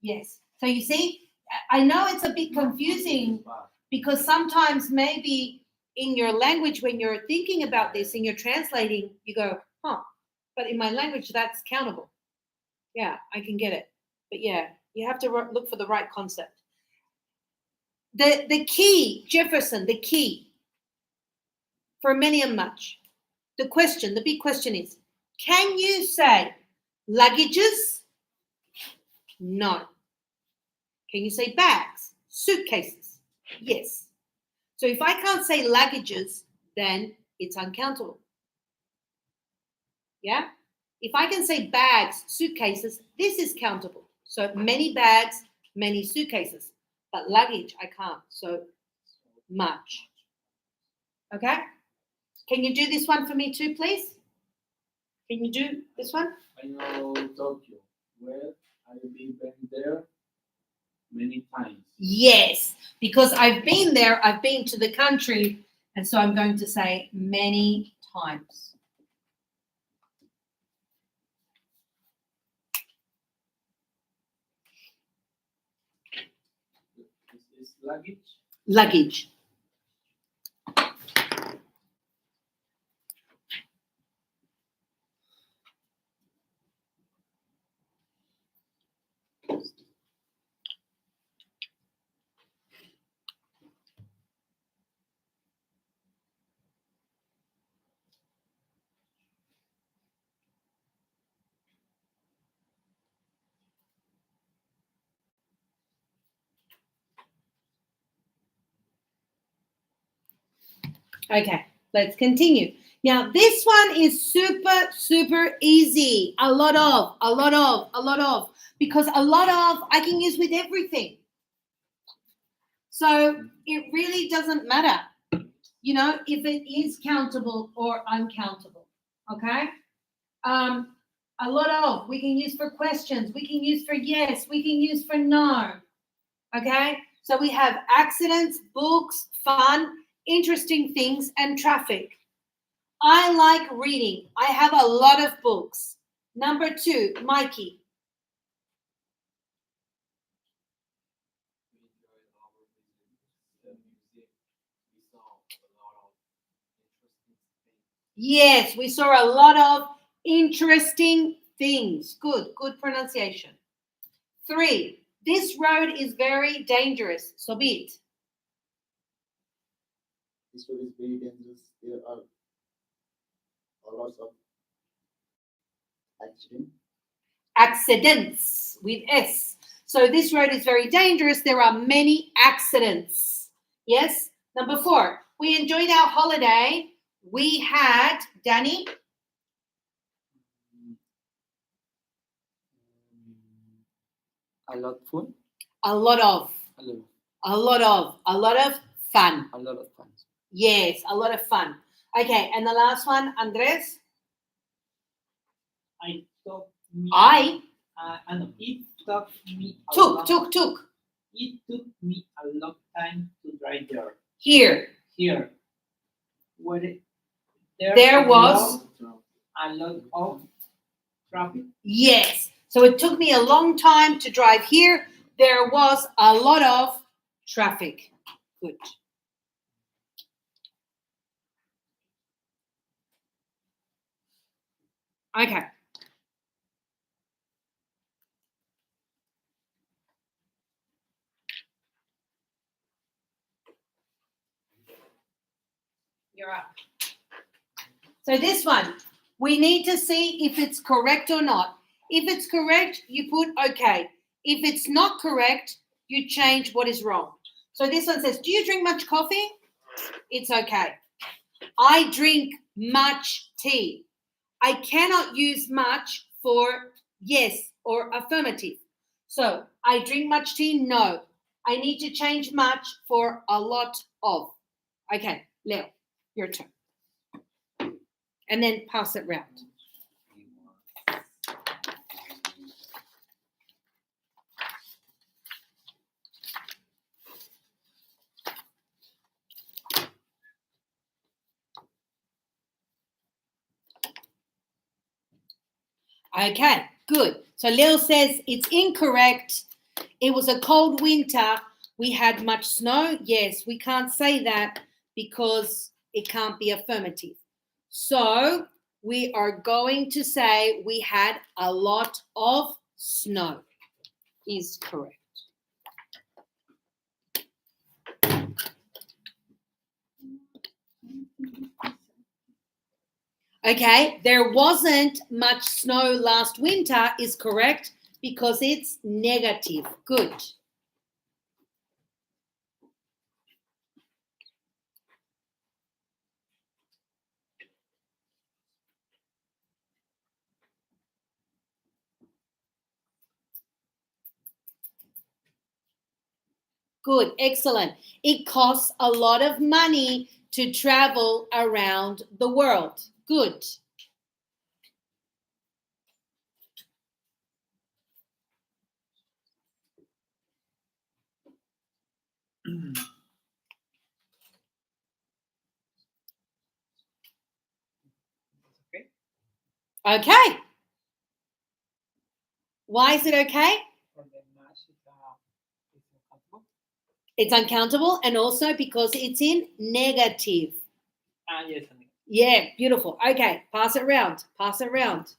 yes. So you see, I know it's a bit confusing because sometimes maybe in your language, when you're thinking about this and you're translating, you go, but in my language, that's countable. Yeah, I can get it. But yeah, you have to look for the right concept. The key, Jefferson, the key for many and much, the big question is, can you say luggages? No. Can you say bags, suitcases? Yes. So if I can't say luggages, then it's uncountable. Yeah? If I can say bags, suitcases, this is countable. So many bags, many suitcases. But luggage, I can't. So much. Okay? Can you do this one for me too, please? Can you do this one? I know Tokyo. Well, I've been there many times. Yes, because I've been there, I've been to the country, and so I'm going to say many times. Is luggage? Luggage. Okay, let's continue. Now, this one is super, super easy. A lot of, because a lot of I can use with everything. So it really doesn't matter, if it is countable or uncountable. Okay? A lot of we can use for questions, we can use for yes, we can use for no. Okay? So we have accidents, books, fun, interesting things, and traffic. I like reading. I have a lot of books. Number 2, Mikey. Yes, we saw a lot of interesting things. Good pronunciation. 3, this road is very dangerous. Sobit. This road is very dangerous. There are a lot of Accidents with S. So this road is very dangerous. There are many accidents. Yes. Number 4, we enjoyed our holiday. We had, Danny? A lot of fun. A lot of fun. A lot of fun. Yes, a lot of fun. Okay, and the last one, Andres? It took me a long time to drive there. Here. Where There was a lot of traffic. Yes. So it took me a long time to drive here. There was a lot of traffic. Good. Okay. You're up. So this one, we need to see if it's correct or not. If it's correct, you put okay. If it's not correct, you change what is wrong. So this one says, do you drink much coffee? It's okay. I drink much tea. I cannot use much for yes or affirmative. So I drink much tea? No. I need to change much for a lot of. Okay, Leo, your turn. And then pass it round. Okay, good. So Lil says it's incorrect. It was a cold winter. We had much snow. Yes, we can't say that because it can't be affirmative. So we are going to say we had a lot of snow. Is correct. Okay, there wasn't much snow last winter is correct because it's negative. Good. Good, excellent. It costs a lot of money to travel around the world. Good. Okay. Okay. Why is it okay? For the match is uncountable. It's uncountable and also because it's in negative. Yes, amigo. Yeah, beautiful. Okay, pass it around. Pass it around.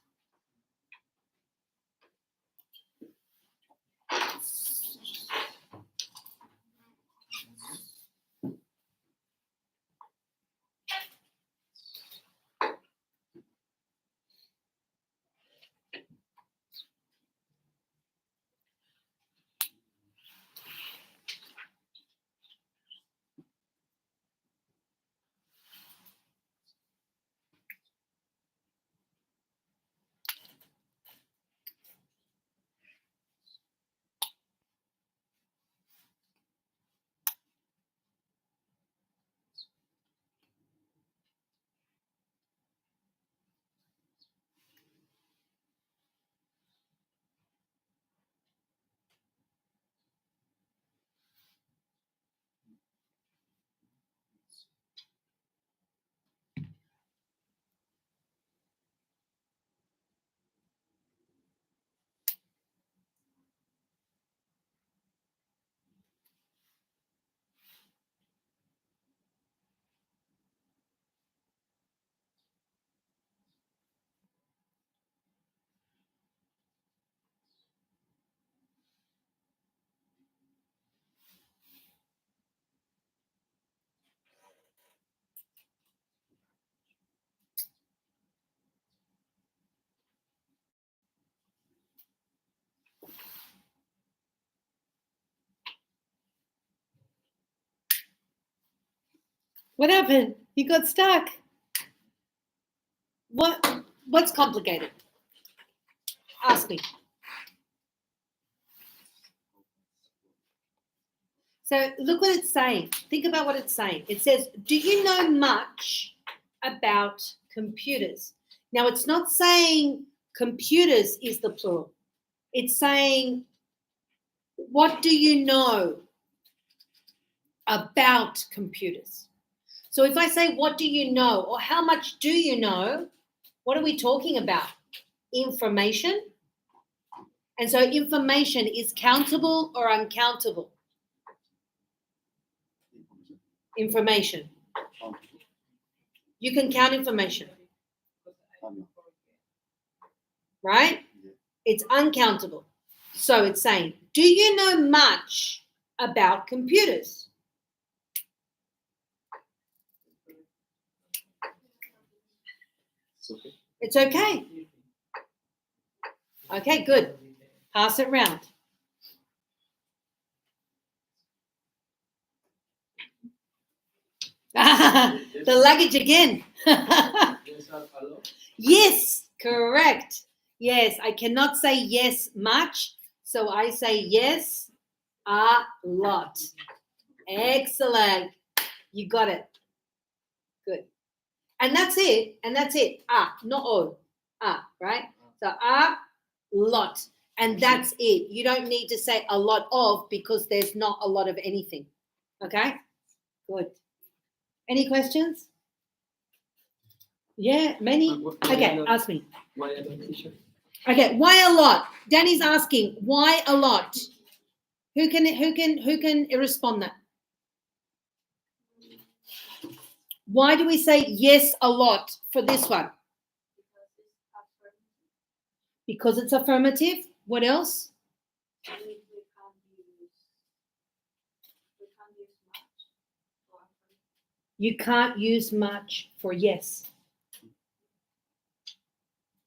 What happened? You got stuck. What's complicated? Ask me. So look what it's saying. Think about what it's saying. It says, do you know much about computers? Now, it's not saying computers is the plural. It's saying, what do you know about computers? So if I say, what do you know, or how much do you know, what are we talking about? Information. And so information is countable or uncountable? Information. You can count information, right? It's uncountable. So it's saying, do you know much about computers? It's okay. It's okay. Okay, good. Pass it round. The luggage again. Yes, a lot. Yes, correct. Yes, I cannot say yes much, so I say yes a lot. Excellent. You got it. Good. And that's it. And that's it. Not all. Right? So a lot. And that's it. You don't need to say a lot of because there's not a lot of anything. Okay? Good. Any questions? Yeah, many? Okay, ask me. Why I don't teacher? Okay, why a lot? Danny's asking, why a lot? Who can respond that? Why do we say yes a lot for this one? because it's affirmative. Because it's affirmative. What else? I mean, we can't use much for affirmative. You can't use much for yes.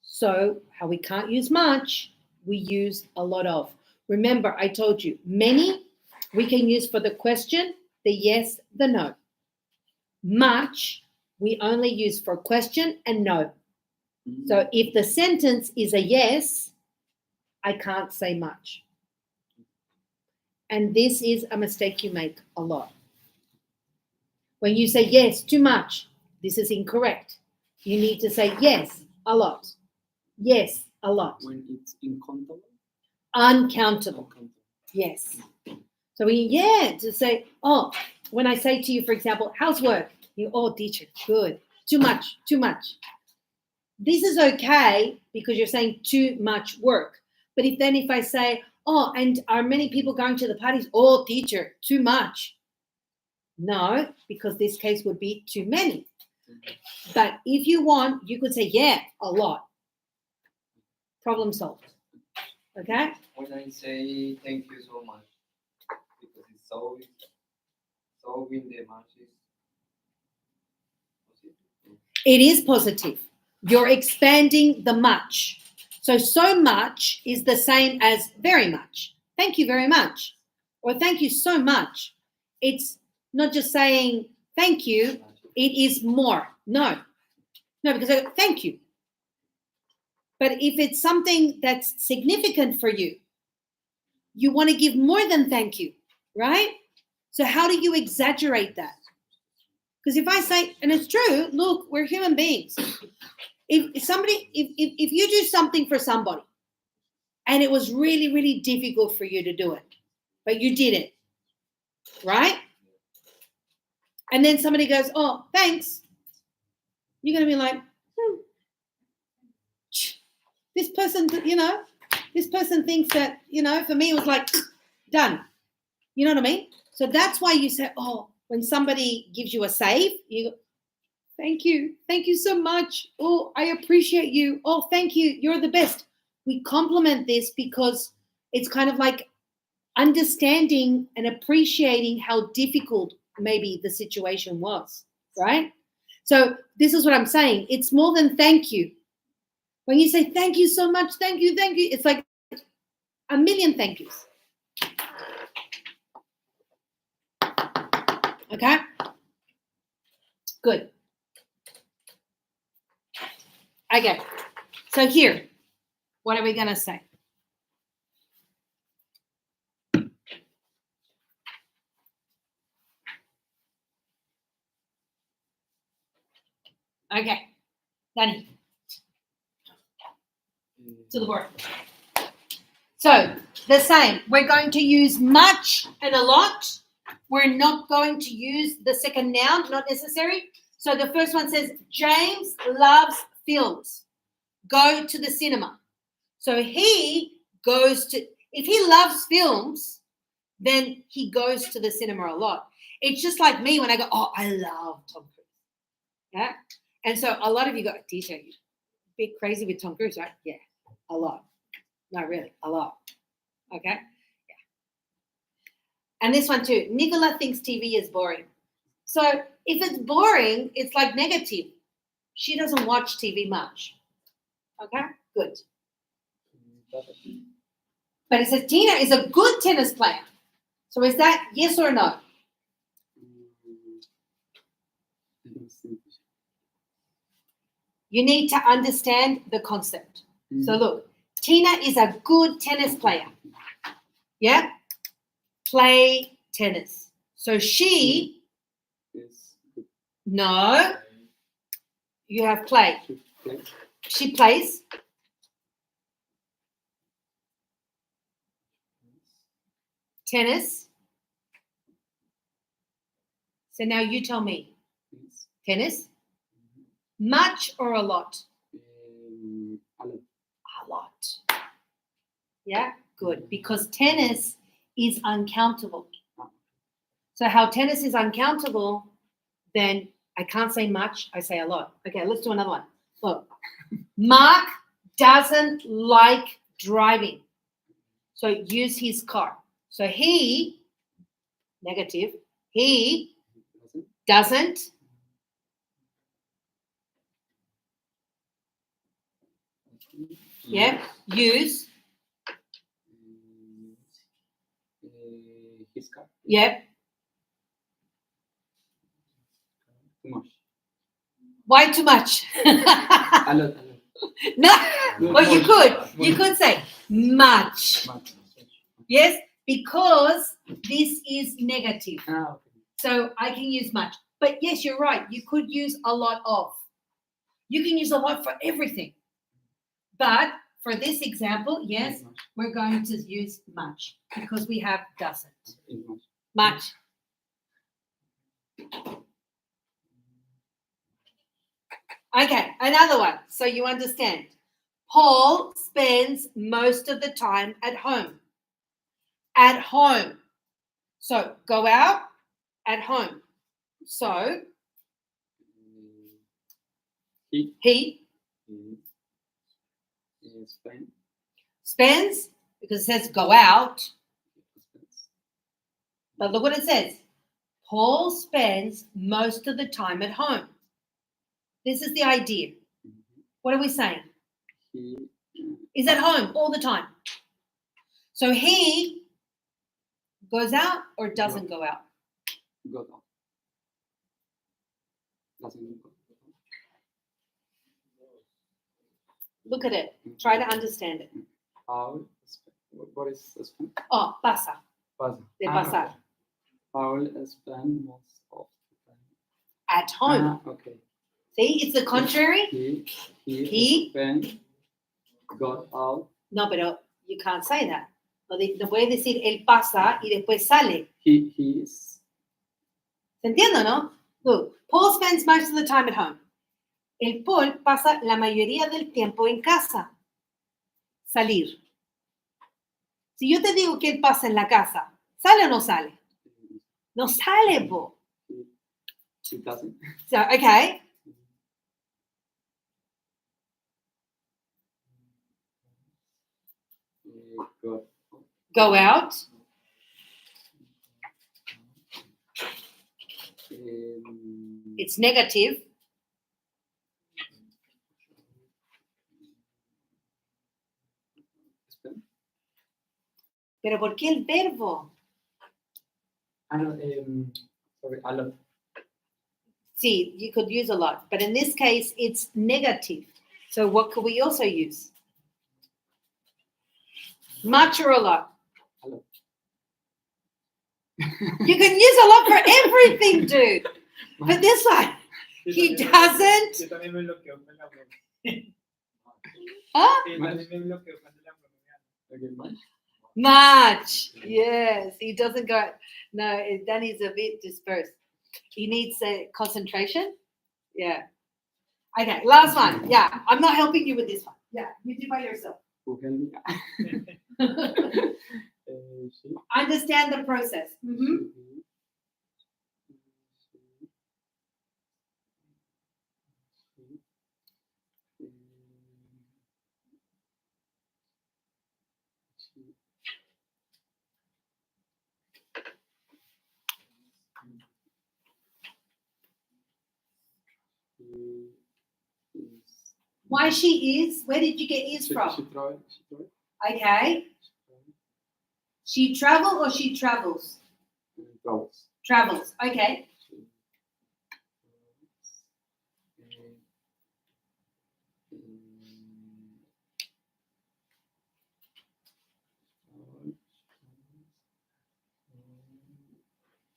So how we can't use much, we use a lot of. Remember, I told you, many we can use for the question, the yes, the no. Much we only use for question and no. So if the sentence is a yes, I can't say much. And this is a mistake you make a lot. When you say yes, too much, this is incorrect. You need to say yes, a lot. Yes, a lot. When it's uncountable. Uncountable. Yes. So to say, oh, when I say to you, for example, how's work? You, oh, teacher, good. Too much, too much. This is okay because you're saying too much work. But if I say, oh, and are many people going to the parties? Oh, teacher, too much. No, because this case would be too many. But if you want, you could say, yeah, a lot. Problem solved. Okay? When I say thank you so much, because it's solving the matches. It is positive. You're expanding the much. So much is the same as very much. Thank you very much. Or thank you so much. It's not just saying thank you, it is more. No, because thank you. But if it's something that's significant for you, you want to give more than thank you, right? So how do you exaggerate that? Because if I say, and it's true, look, we're human beings. If you do something for somebody and it was really, really difficult for you to do it, but you did it, right? And then somebody goes, oh, thanks. You're going to be like, this person, this person thinks that, for me, it was like, done. You know what I mean? So that's why you say, oh, when somebody gives you a save, you go, thank you. Thank you so much. Oh, I appreciate you. Oh, thank you. You're the best. We compliment this because it's kind of like understanding and appreciating how difficult maybe the situation was, right? So this is what I'm saying. It's more than thank you. When you say thank you so much, thank you, it's like a million thank yous. Okay? Good. Okay. So here, what are we going to say? Okay. Danny. To the board. So the same. We're going to use much and a lot. We're not going to use the second noun, not necessary. So the first one says, James loves films. Go to the cinema. So he goes to, if he loves films, then he goes to the cinema a lot. It's just like me when I go, oh, I love Tom Cruise. Yeah. And so a lot of you go, DJ, you're a bit crazy with Tom Cruise, right? Yeah, a lot. No, really, a lot. Okay? Yeah. And this one too. Nicola thinks TV is boring. So if it's boring, it's like negative. She doesn't watch TV much. Okay? Good. But it says Tina is a good tennis player. So is that yes or no? You need to understand the concept. So look, Tina is a good tennis player. Yeah? Play tennis. So she, no, you have play. She plays. Tennis. So now you tell me. Tennis. Much or a lot? A lot. A a lot. Yeah, good. Because tennis is uncountable. So how tennis is uncountable, then I can't say much, I say a lot. Okay, let's do another one. Look, Mark doesn't like driving. So use his car. So he, negative, he doesn't use, His car. yep. Too much. Why too much? A lot. No, well, Much. you could say much. Much. Yes, because this is negative. Okay. So I can use much. But yes, you're right. You could use a lot of. You can use a lot for everything. But for this example, yes, Much. we're going to use much because we have doesn't. Much. Much. Okay, another one. So you understand. Paul spends most of the time at home. At home. So go out, at home. So He he is Spain. spends, because it says go out, Spends. but look what it says. Paul spends most of the time at home. This is the idea. What are we saying? He Is at home all the time. So he goes out or doesn't go out. got out. Doesn't go. Look at it. Try to understand it. Paul. What is Spain? Oh, pasa, Pasa. de pasar. Paul spends most of the time. At home. Okay. See, it's the contrary. He spent, got out. No, pero you can't say that. No puedes decir él pasa y después sale. He is. ¿Se entiende, no? Look, Paul spends most of the time at home. El Paul pasa la mayoría del tiempo en casa. Salir. Si yo te digo que él pasa en la casa, ¿sale o no sale? No sale, po. He doesn't. So, okay. Got Go out. It's negative. spend. Pero ¿por qué el verbo? Sorry, a lot. See, you could use a lot, but in this case, it's negative. So what could we also use? Much or a lot? A lot. You can use a lot for everything, dude. But this one, he doesn't. Yo también me bloqueo con la broma. Huh? Sí, también me bloqueo con la broma. Okay, much. Much. Yes, he doesn't go. No, Danny's a bit dispersed. He needs concentration. Yeah. Okay, last one. Yeah, I'm not helping you with this one. Yeah, you do by yourself. Who help me? She. Understand the process. Mhm. Why she is? Where did you get is She from? travel. Okay. She travel or she travels? Travels. Travels. Okay.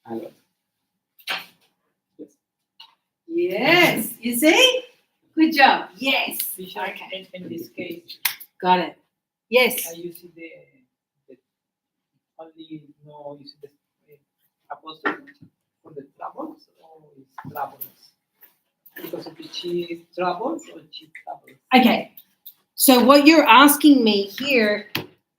A lot. Yes. Yes. You see? Good job. Yes. Teacher, Okay. in this case, Got it. Yes. I use the only no use the apostrophe for the travels or is travels? Because if she travels or she travels. Okay. So what you're asking me here,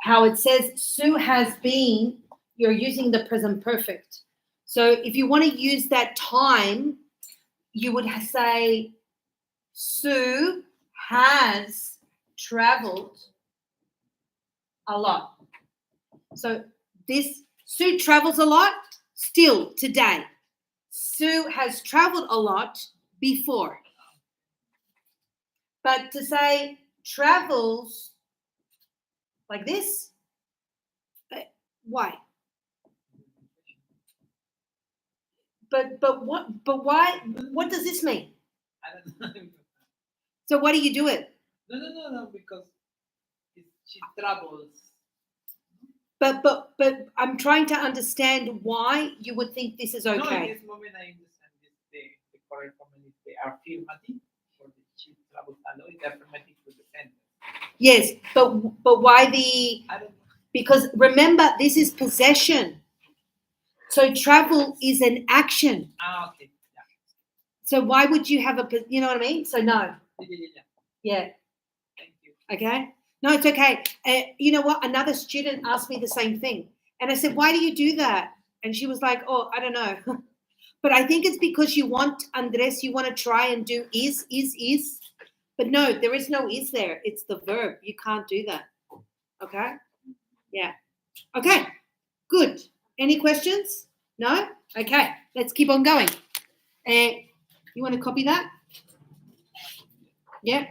how it says Sue has been, you're using the present perfect. So if you want to use that time, you would say Sue has traveled a lot. So this Sue travels a lot still today. Sue has traveled a lot before. But to say travels like this, why? But why? What does this mean? I don't know. So why do you do it? No, because she travels. But I'm trying to understand why you would think this is No, in okay. this moment I understand this, the correct comment is the affirmative for the she travels a lot. It's affirmative to the sentence. Yes, but why the? I don't know. Because remember, this is possession. So travel is an action. Okay. Yeah. So why would you have you know what I mean? So no. Yeah. Yeah. Thank you. Okay. No, it's okay. You know what? Another student asked me the same thing. And I said, why do you do that? And she was like, oh, I don't know. But I think it's because you want, Andres, you want to try and do is. But no, there is no is there. It's the verb. You can't do that. Okay? Yeah. Okay. Good. Any questions? No? Okay. Let's keep on going. You want to copy that? Yeah.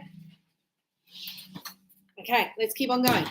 Okay. Let's keep on going.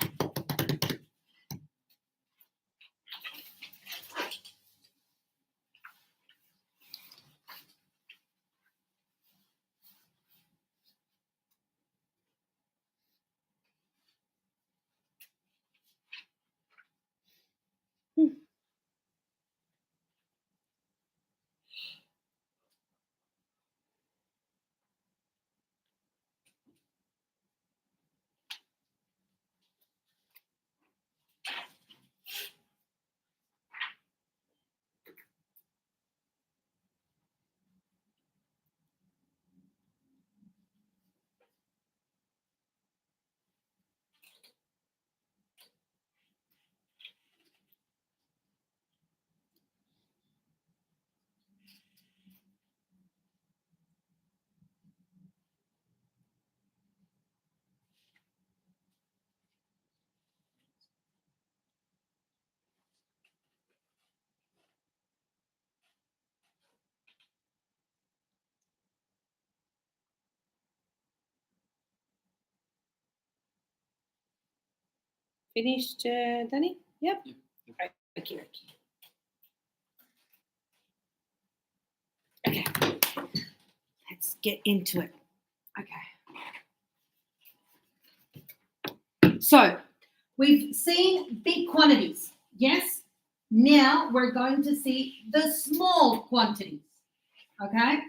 Finished, Danny? Yep. Okay. Thank you. Okay. Let's get into it. Okay. So we've seen big quantities. Yes. Now we're going to see the small quantities. Okay.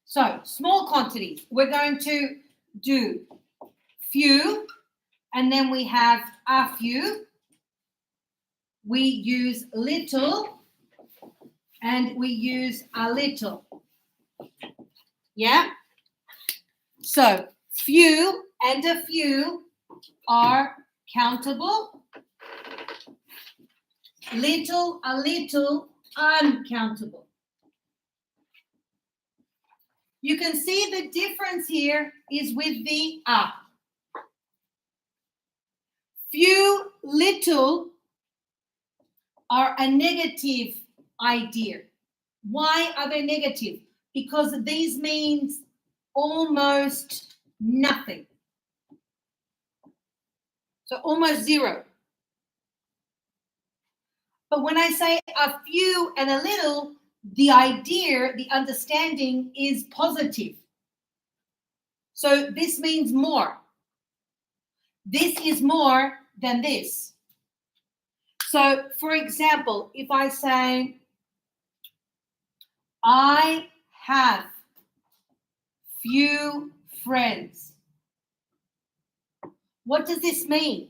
So small quantities, we're going to do few, and then we have a few. We use little, and we use a little. Yeah? So few and a few are countable. Little, a little, uncountable. You can see the difference here is with the a. Few, little are a negative idea. Why are they negative? Because these means almost nothing. So almost zero. But when I say a few and a little, the idea, the understanding is positive. So this means more. This is more than this. So, for example, if I say I have few friends. What does this mean?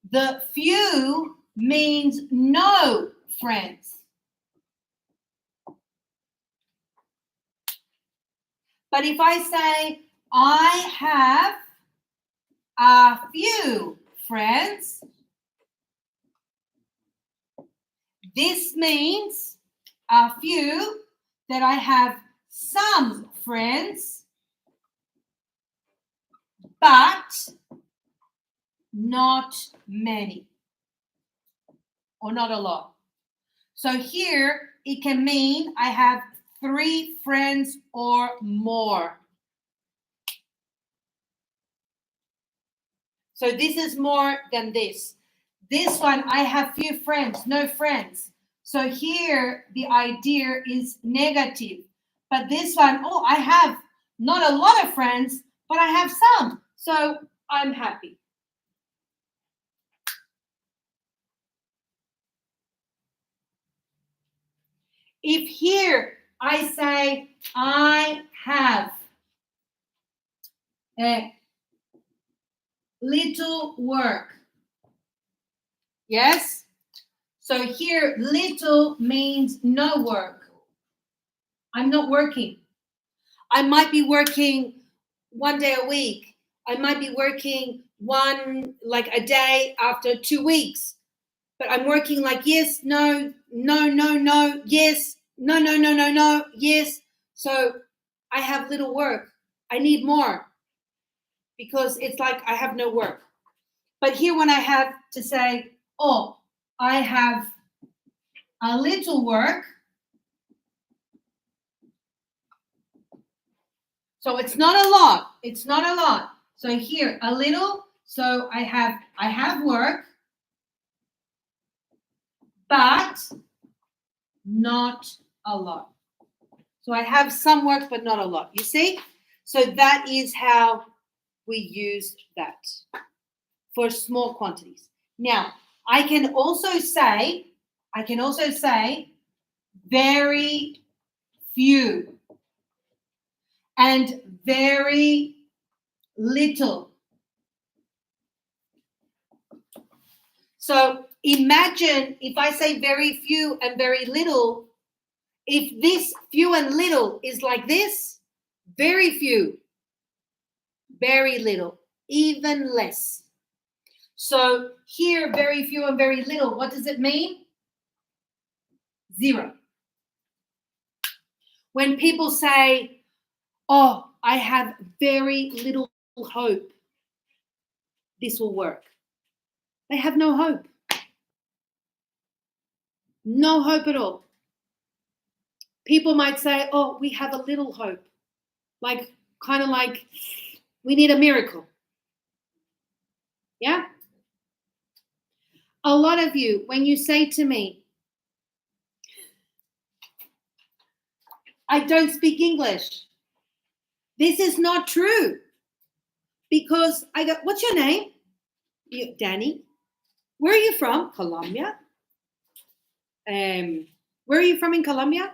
The few means no friends. But if I say I have a few friends, this means a few that I have some friends, but not many or not a lot. So here it can mean I have 3 friends or more. So this is more than this. This one, I have few friends, no friends. So here the idea is negative. But this one, oh, I have not a lot of friends, but I have some. So I'm happy. If here I say I have a little work, yes? So here little means no work. I'm not working. I might be working 1 day a week. I might be working a day after 2 weeks. But I'm working like yes, no, no, no, no, yes, no, no, no, no, no, yes. So I have little work. I need more because it's like I have no work. But here when I have to say, oh, I have a little work. So it's not a lot. It's not a lot. So here a little. So I have work, but not a lot. So I have some work, but not a lot. You see? So that is how we use that for small quantities. Now, I can also say very few and very little. So imagine if I say very few and very little, if this few and little is like this, very few, very little, even less. So here, very few and very little, what does it mean? 0. When people say, oh, I have very little hope this will work, they have no hope. No hope at all. People might say, oh, we have a little hope. Kind of like we need a miracle. Yeah? A lot of you, when you say to me, I don't speak English, this is not true. Because I go, what's your name? Danny. Where are you from? Colombia. Where are you from in Colombia?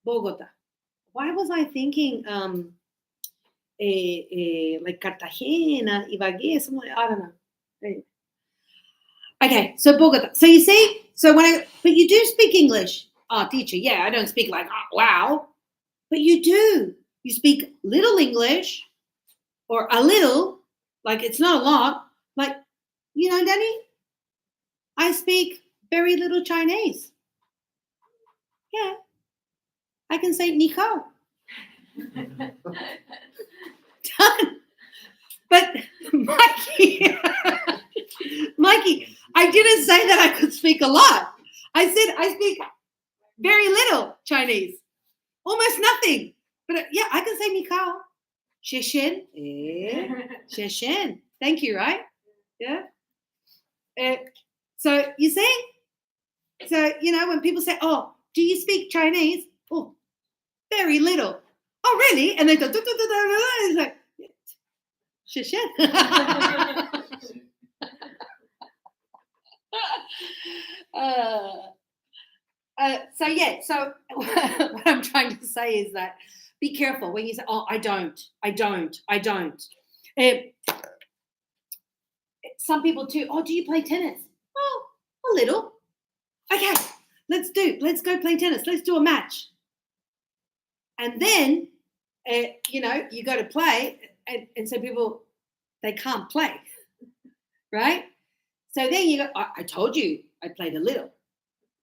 Bogota. Why was I thinking like Cartagena, Ibagué, something, I don't know. Okay, so Bogota. So you see, but you do speak English. Oh, teacher, yeah, I don't speak like, oh, wow. But you do. You speak little English or a little, like it's not a lot. Like, you know, Danny, I speak very little Chinese. Yeah. I can say ni hao. Done. But Mikey, I didn't say that I could speak a lot. I said I speak very little Chinese, almost nothing. But yeah, I can say ni hao, xie xian. Thank you, right? Yeah. So you see? So, you know, when people say, oh, do you speak Chinese? Oh, very little. Oh, really? And they go, it's like, shit. So yeah, so what I'm trying to say is that be careful when you say, "Oh, I don't." Uh, some people too. Oh, do you play tennis? Oh, a little. Okay, let's go play tennis. Let's do a match. And then, you go to play, and so people they can't play, right? So then you go. I told you I played a little,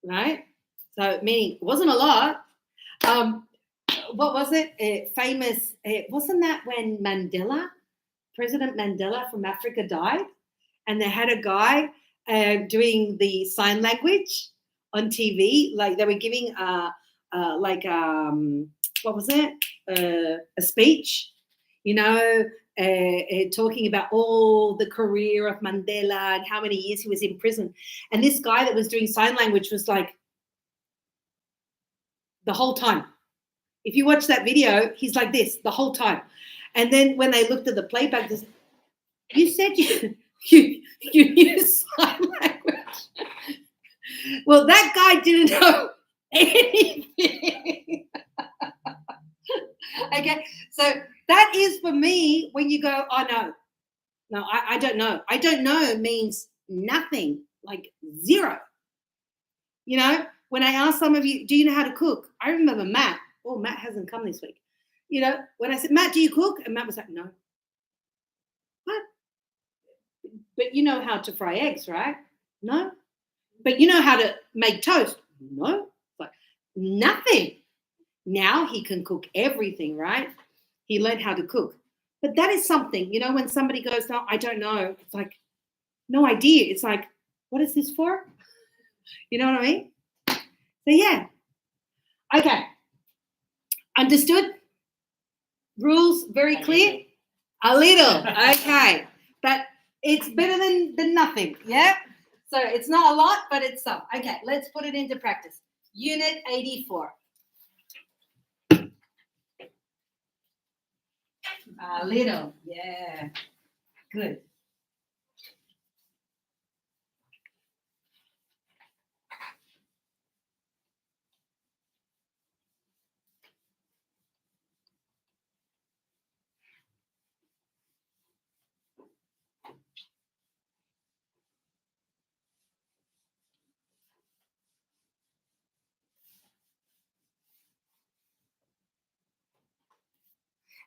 right? So meaning it wasn't a lot. What was it? Famous. Wasn't that when President Mandela from Africa died, and they had a guy doing the sign language on TV, like they were giving what was it? A speech, talking about all the career of Mandela and how many years he was in prison, and this guy that was doing sign language was like the whole time. If you watch that video, he's like this the whole time. And then when they looked at the playback, they said, you said you use sign language. Well, that guy didn't know anything. Okay, so that is for me when you go, oh no, I don't know. I don't know means nothing, like zero. When I ask some of you, do you know how to cook? I remember Matt. Oh, Matt hasn't come this week. When I said, Matt, do you cook? And Matt was like, no. What? But you know how to fry eggs, right? No. But you know how to make toast? No. Like, nothing. Now he can cook everything, right? He learned how to cook. But that is something, when somebody goes, no, I don't know. It's like, no idea. It's like, what is this for? You know what I mean? So, yeah. Okay. Understood? Rules very clear? A little. Okay. But it's better than nothing. Yeah? So it's not a lot, but it's some. Okay, let's put it into practice. Unit 84. A little. Yeah. Good.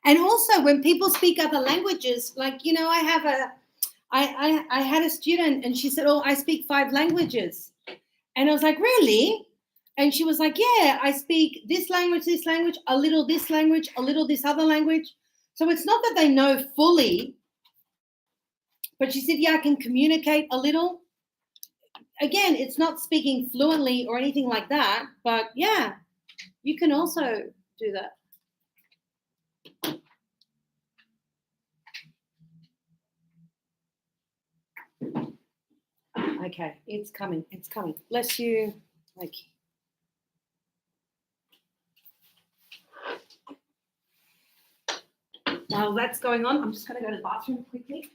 And also when people speak other languages, like, I had a student and she said, oh, I speak 5 languages. And I was like, really? And she was like, yeah, I speak this language, a little this language, a little this other language. So it's not that they know fully, but she said, yeah, I can communicate a little. Again, it's not speaking fluently or anything like that, but yeah, you can also do that. Okay, it's coming. Bless you. Like, while that's going on, I'm just going to go to the bathroom quickly.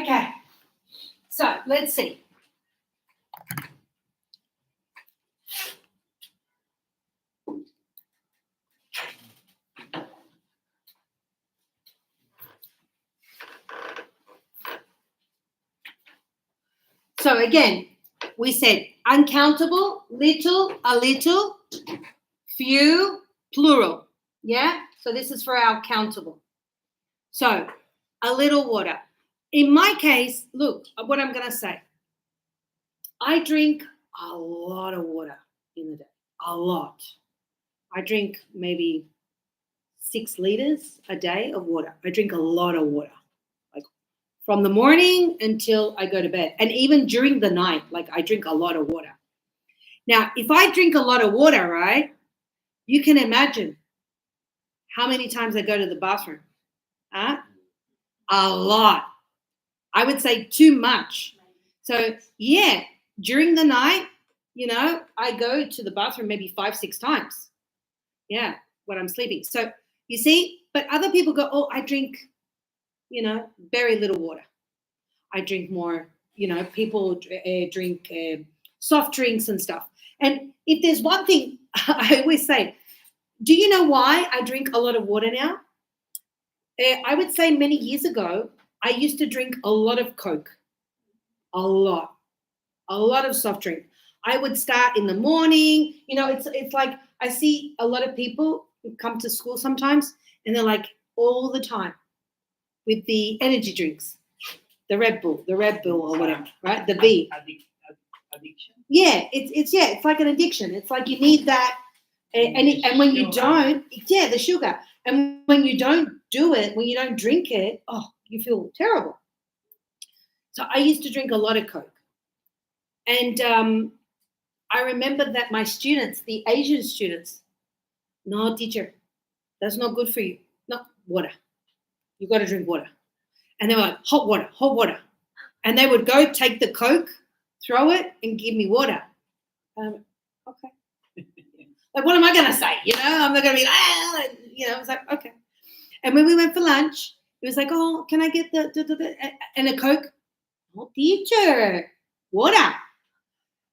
Okay. So let's see. So again, we said uncountable, little, a little, few, plural. Yeah? So this is for our countable. So a little water. In my case, look what I'm going to say. I drink a lot of water in the day. A lot. I drink maybe 6 liters a day of water. I drink a lot of water. Like from the morning until I go to bed. And even during the night, like I drink a lot of water. Now, if I drink a lot of water, right, you can imagine how many times I go to the bathroom. Huh? A lot. I would say too much. So, yeah, during the night, you know, I go to the bathroom maybe 5-6 times. Yeah, when I'm sleeping. So, you see, but other people go, oh, I drink, you know, very little water. I drink more, you know, people drink soft drinks and stuff. And if there's one thing I always say, do you know why I drink a lot of water now? I would say many years ago, I used to drink a lot of Coke, a lot of soft drink. I would start in the morning. You know, it's like I see a lot of people who come to school sometimes, and they're like all the time with the energy drinks, the Red Bull or whatever, right? The V. Addiction. Yeah, it's like an addiction. It's like you need that, and when you don't, yeah, the sugar. And when you don't do it, when you don't drink it, oh, you feel terrible. So I used to drink a lot of Coke. And I remember that my students, the Asian students, no, teacher, that's not good for you. No, water. You got to drink water. And they were like, hot water. And they would go take the Coke, throw it, and give me water. Okay. Like, what am I going to say? You know, I'm not going to be, you know, I was like, okay. And when we went for lunch, it was like, oh, can I get and a Coke? Oh, teacher, water.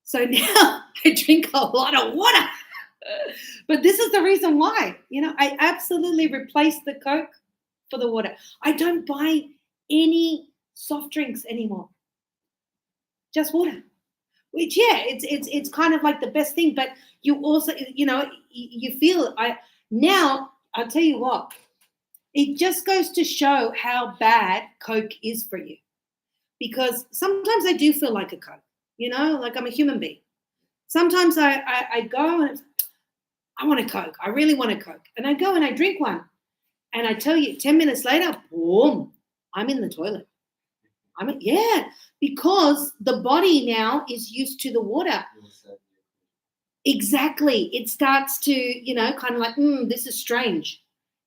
So now I drink a lot of water. But this is the reason why, you know, I absolutely replaced the Coke for the water. I don't buy any soft drinks anymore. Just water. Which, yeah, it's kind of like the best thing. But you also, you know, you feel now, I'll tell you what, it just goes to show how bad Coke is for you. Because sometimes I do feel like a Coke, you know, like I'm a human being. Sometimes I go and I want a Coke. I really want a Coke. And I go and I drink one. And I tell you, 10 minutes later, boom, I'm in the toilet. Because the body now is used to the water. Exactly. It starts to, you know, kind of like, this is strange.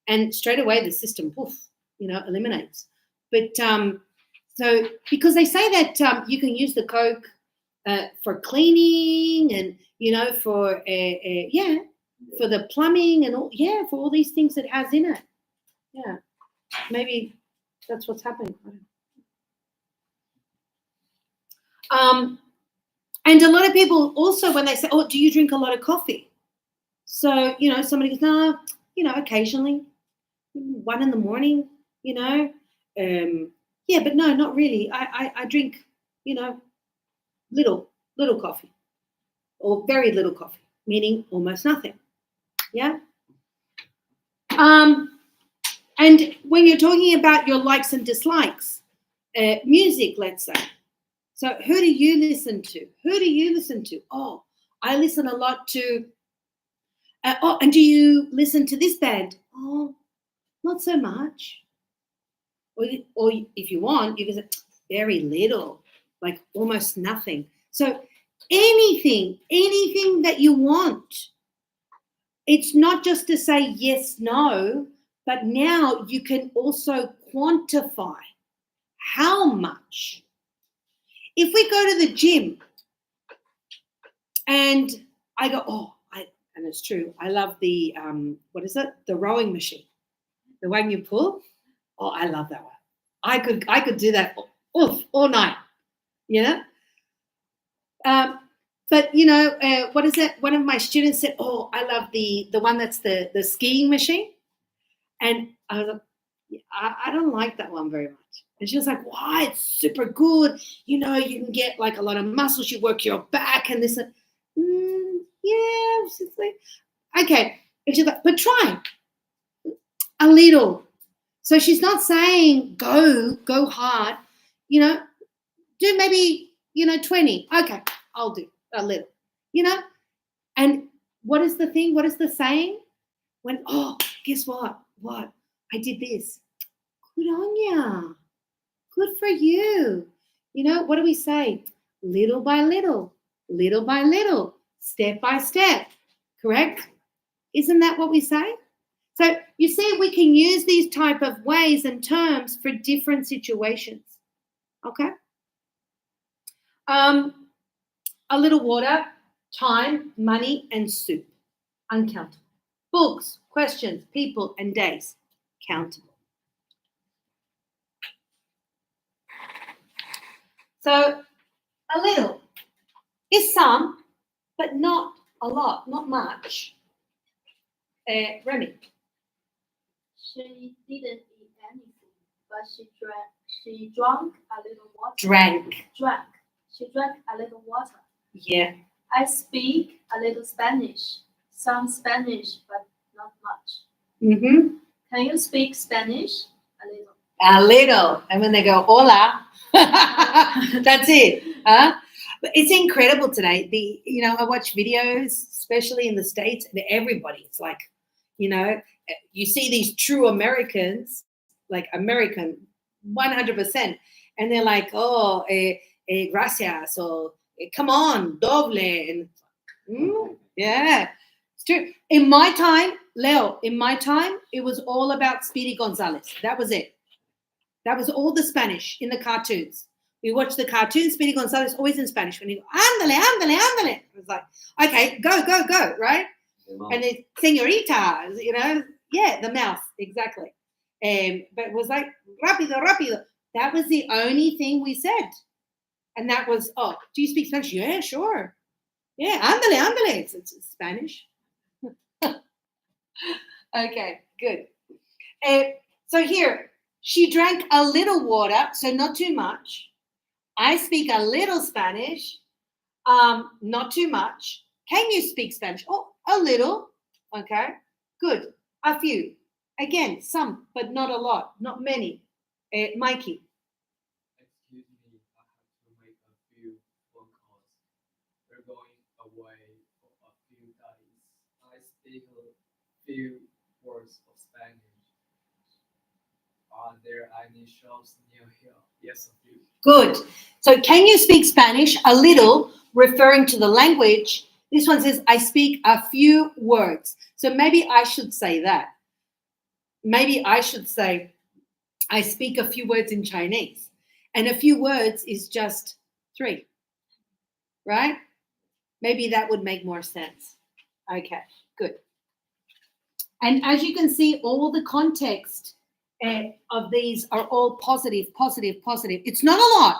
And straight away the system, poof, you know, eliminates. But so because they say that you can use the Coke for cleaning and, you know, for, for the plumbing and all, for all these things it has in it. Yeah. Maybe that's what's happening. And a lot of people also, when they say, oh, do you drink a lot of coffee? So, you know, somebody goes, no, you know, occasionally, 1 a.m, you know. But no, not really. I drink, you know, little coffee or very little coffee, meaning almost nothing. Yeah. And when you're talking about your likes and dislikes, music, let's say. So who do you listen to? Oh, I listen a lot to, and do you listen to this band? Oh, not so much. Or if you want, you can say very little, like almost nothing. So anything that you want. It's not just to say yes, no, but now you can also quantify how much. If we go to the gym and I go, and it's true, I love the, the rowing machine, the one you pull. Oh, I love that one. I could do that oof, all night. Yeah. But what is it? One of my students said, "Oh, I love the one that's the skiing machine," and I was like, "Yeah, I don't like that one very much." And she was like, "Why? It's super good. You can get like a lot of muscles. You work your back and this." And, yeah, she's like, okay. And she's like, "But try a little." So she's not saying go hard. Do maybe 20. Okay, I'll do a little. And what is the thing? What is the saying? When guess what? What? I did this. Good on ya. Good for you. What do we say? Little by little, step by step. Correct? Isn't that what we say? So you see, we can use these type of ways and terms for different situations. Okay? A little water, time, money, and soup. Uncountable. Books, questions, people, and days. Countable. So a little is some, but not a lot, not much. Remy. She didn't eat anything, but she drank a little water. Drank. She drank a little water. Yeah. I speak a little Spanish. Some Spanish, but not much. Mm-hmm. Can you speak Spanish? A little. A little. And when they go, hola, that's it. Huh? But it's incredible today. I watch videos, especially in the States, and everybody, it's like, you see these true Americans, like American, 100%. And they're like, oh, gracias, or come on, doble. And yeah, it's true. In my time, Leo, it was all about Speedy Gonzalez. That was it. That was all the Spanish in the cartoons. We watched the cartoons, Speedy Gonzalez, always in Spanish. When he go, ándale, ándale, ándale. It was like, okay, go, right? And then señorita, yeah, the mouse, exactly. But it was like, rápido, rápido. That was the only thing we said. And that was, oh, do you speak Spanish? Yeah, sure. Yeah, ándale, ándale. It's Spanish. Okay, good. So here, she drank a little water, so not too much. I speak a little Spanish, not too much. Can you speak Spanish? Oh, a little. Okay, good. A few. Again, some, but not a lot, not many. Mikey. Excuse me, I have to make a few phone calls. We're going away for a few days. I speak a few words of Spanish. Are there any shops near here? Yes, a few. Good. So can you speak Spanish? A little, referring to the language. This one says, I speak a few words. So maybe I should say that. Maybe I should say, I speak a few words in Chinese. And a few words is just 3. Right? Maybe that would make more sense. Okay, good. And as you can see, all the context of these are all positive, positive, positive. It's not a lot,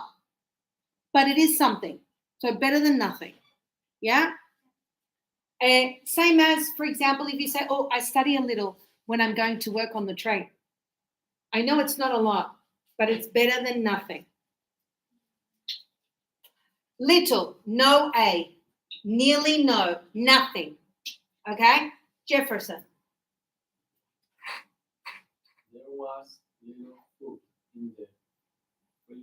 but it is something. So better than nothing. Yeah? Same as, for example, if you say, oh, I study a little when I'm going to work on the train. I know it's not a lot, but it's better than nothing. Little, no A. Nearly no, nothing. Okay? Jefferson. There was little food in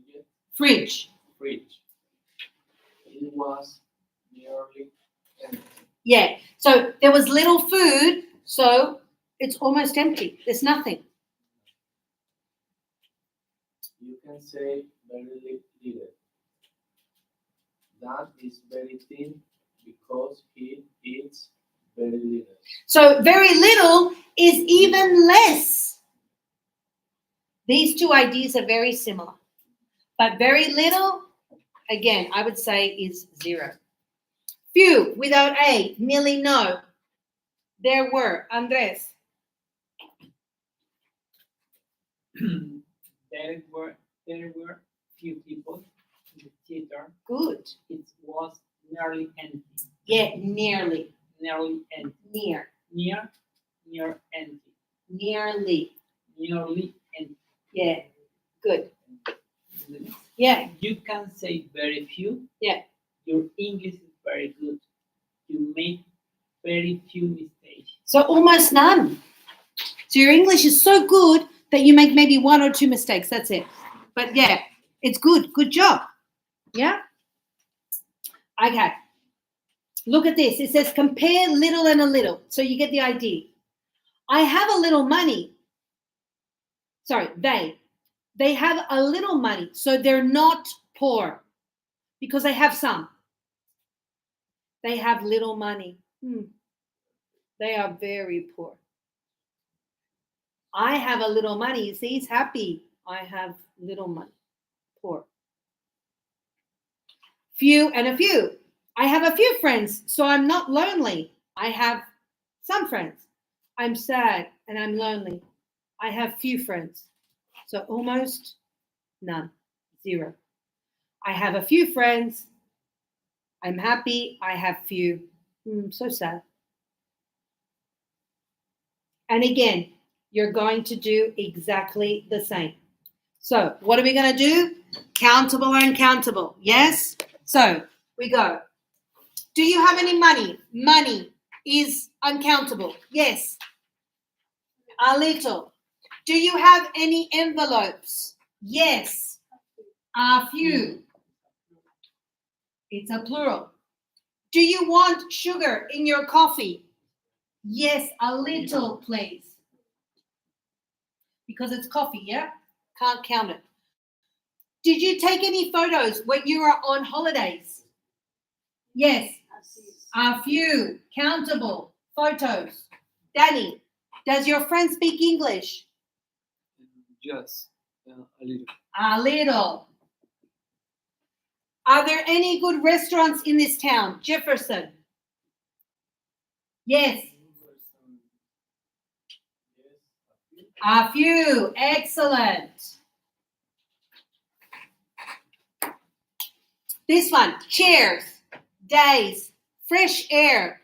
the Fridge. It was nearly empty. Yeah. So there was little food, so it's almost empty. There's nothing. You can say very little. That is very thin because he eats very little. So very little is even less. These two ideas are very similar. But very little, again, I would say is 0. Few, without A, nearly no. There were. Andres. There were few people in the theater. Good. It was nearly empty. Yeah, nearly. Nearly empty. Near. Near empty. Nearly. Nearly empty. Yeah. Good. Yeah. You can say very few. Yeah. Your English is very good. You make very few mistakes. So almost none. So your English is so good that you make maybe 1 or 2 mistakes. That's it. But yeah, it's good. Good job. Yeah? Okay. Look at this. It says compare little and a little. So you get the idea. I have a little money. Sorry, they have a little money. So they're not poor because they have some. They have little money. They are very poor. I have a little money. You see, he's happy. I have little money. Poor. Few and a few. I have a few friends, so I'm not lonely. I have some friends. I'm sad and I'm lonely. I have few friends. So almost none. 0. I have a few friends. I'm happy. I have few. So sad. And again, you're going to do exactly the same. So what are we going to do? Countable or uncountable. Yes? So we go. Do you have any money? Money is uncountable. Yes. A little. Do you have any envelopes? Yes. A few. It's a plural. Do you want sugar in your coffee? Yes, a little, please. Because it's coffee, yeah? Can't count it. Did you take any photos when you were on holidays? Yes. A few. Countable. Photos. Danny, does your friend speak English? Yes, a little. A little. Are there any good restaurants in this town? Jefferson. Yes. A few. Excellent. This one. Chairs. Days. Fresh air.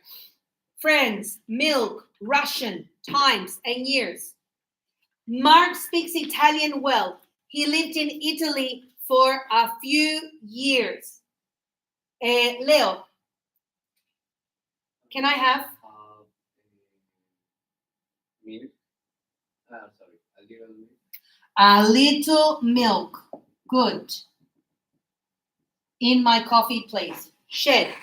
Friends. Milk. Russian. Times and years. Mark speaks Italian well. He lived in Italy for a few years. Leo, can I have? Milk. Sorry, a little milk. A little milk. Good. In my coffee, please. Shed.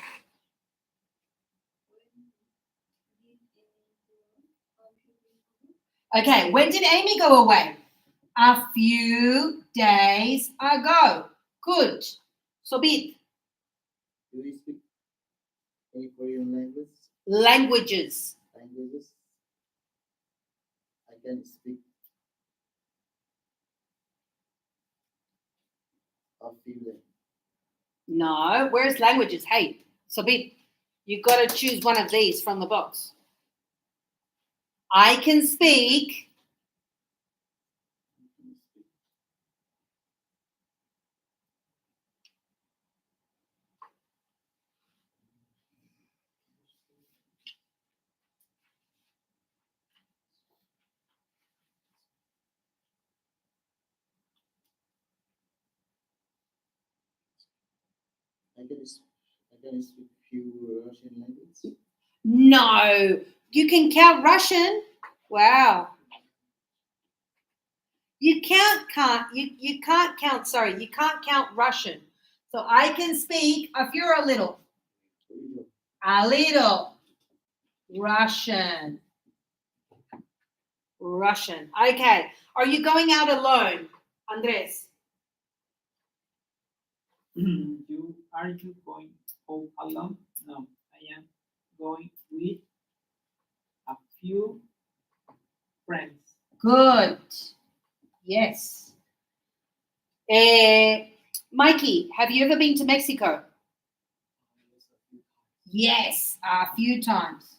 Okay, when did Amy go away? A few days ago. Good. Sobit. Do you speak any Korean language? Languages. Languages? I can speak a few languages. No, where's languages? Hey, Sobit, you got to choose one of these from the box. I can speak. I can speak few Russian language. No, you can count Russian. Wow. You can't count. Sorry, you can't count Russian. So I can speak if you're a little. A little. Russian. Russian. Okay. Are you going out alone, Andres? Are you going home alone? No, I am going with a few friends. Good. Yes. Mikey, have you ever been to Mexico? Yes, a few times.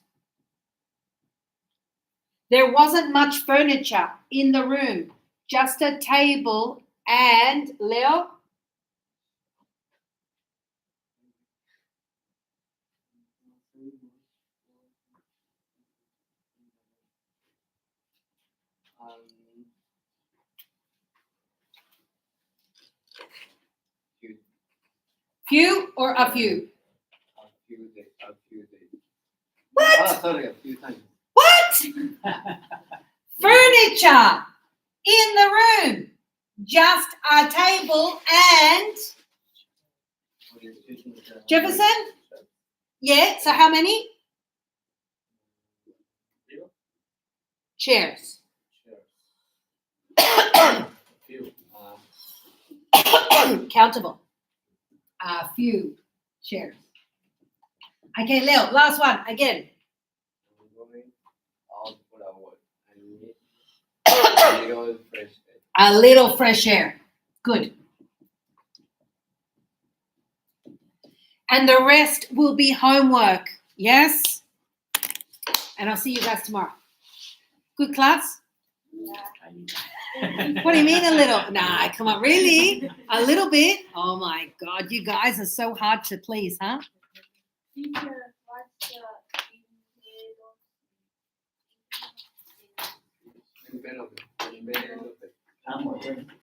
There wasn't much furniture in the room, just a table and, Leo, Few, Few or a few? a few days. What? Ah, sorry, a few times. What? Furniture in the room. Just a table and Jefferson? Yeah, so how many? Chairs. Few. Countable. A few chairs. Okay, Leo, last one again. I'm going out for a walk. I need a little fresh air. A little fresh air. Good. And the rest will be homework. Yes? And I'll see you guys tomorrow. Good class? What do you mean a little? Nah, come on, really? A little bit? Oh my God, you guys are so hard to please, huh? Teacher, what's the Envelope. Envelope.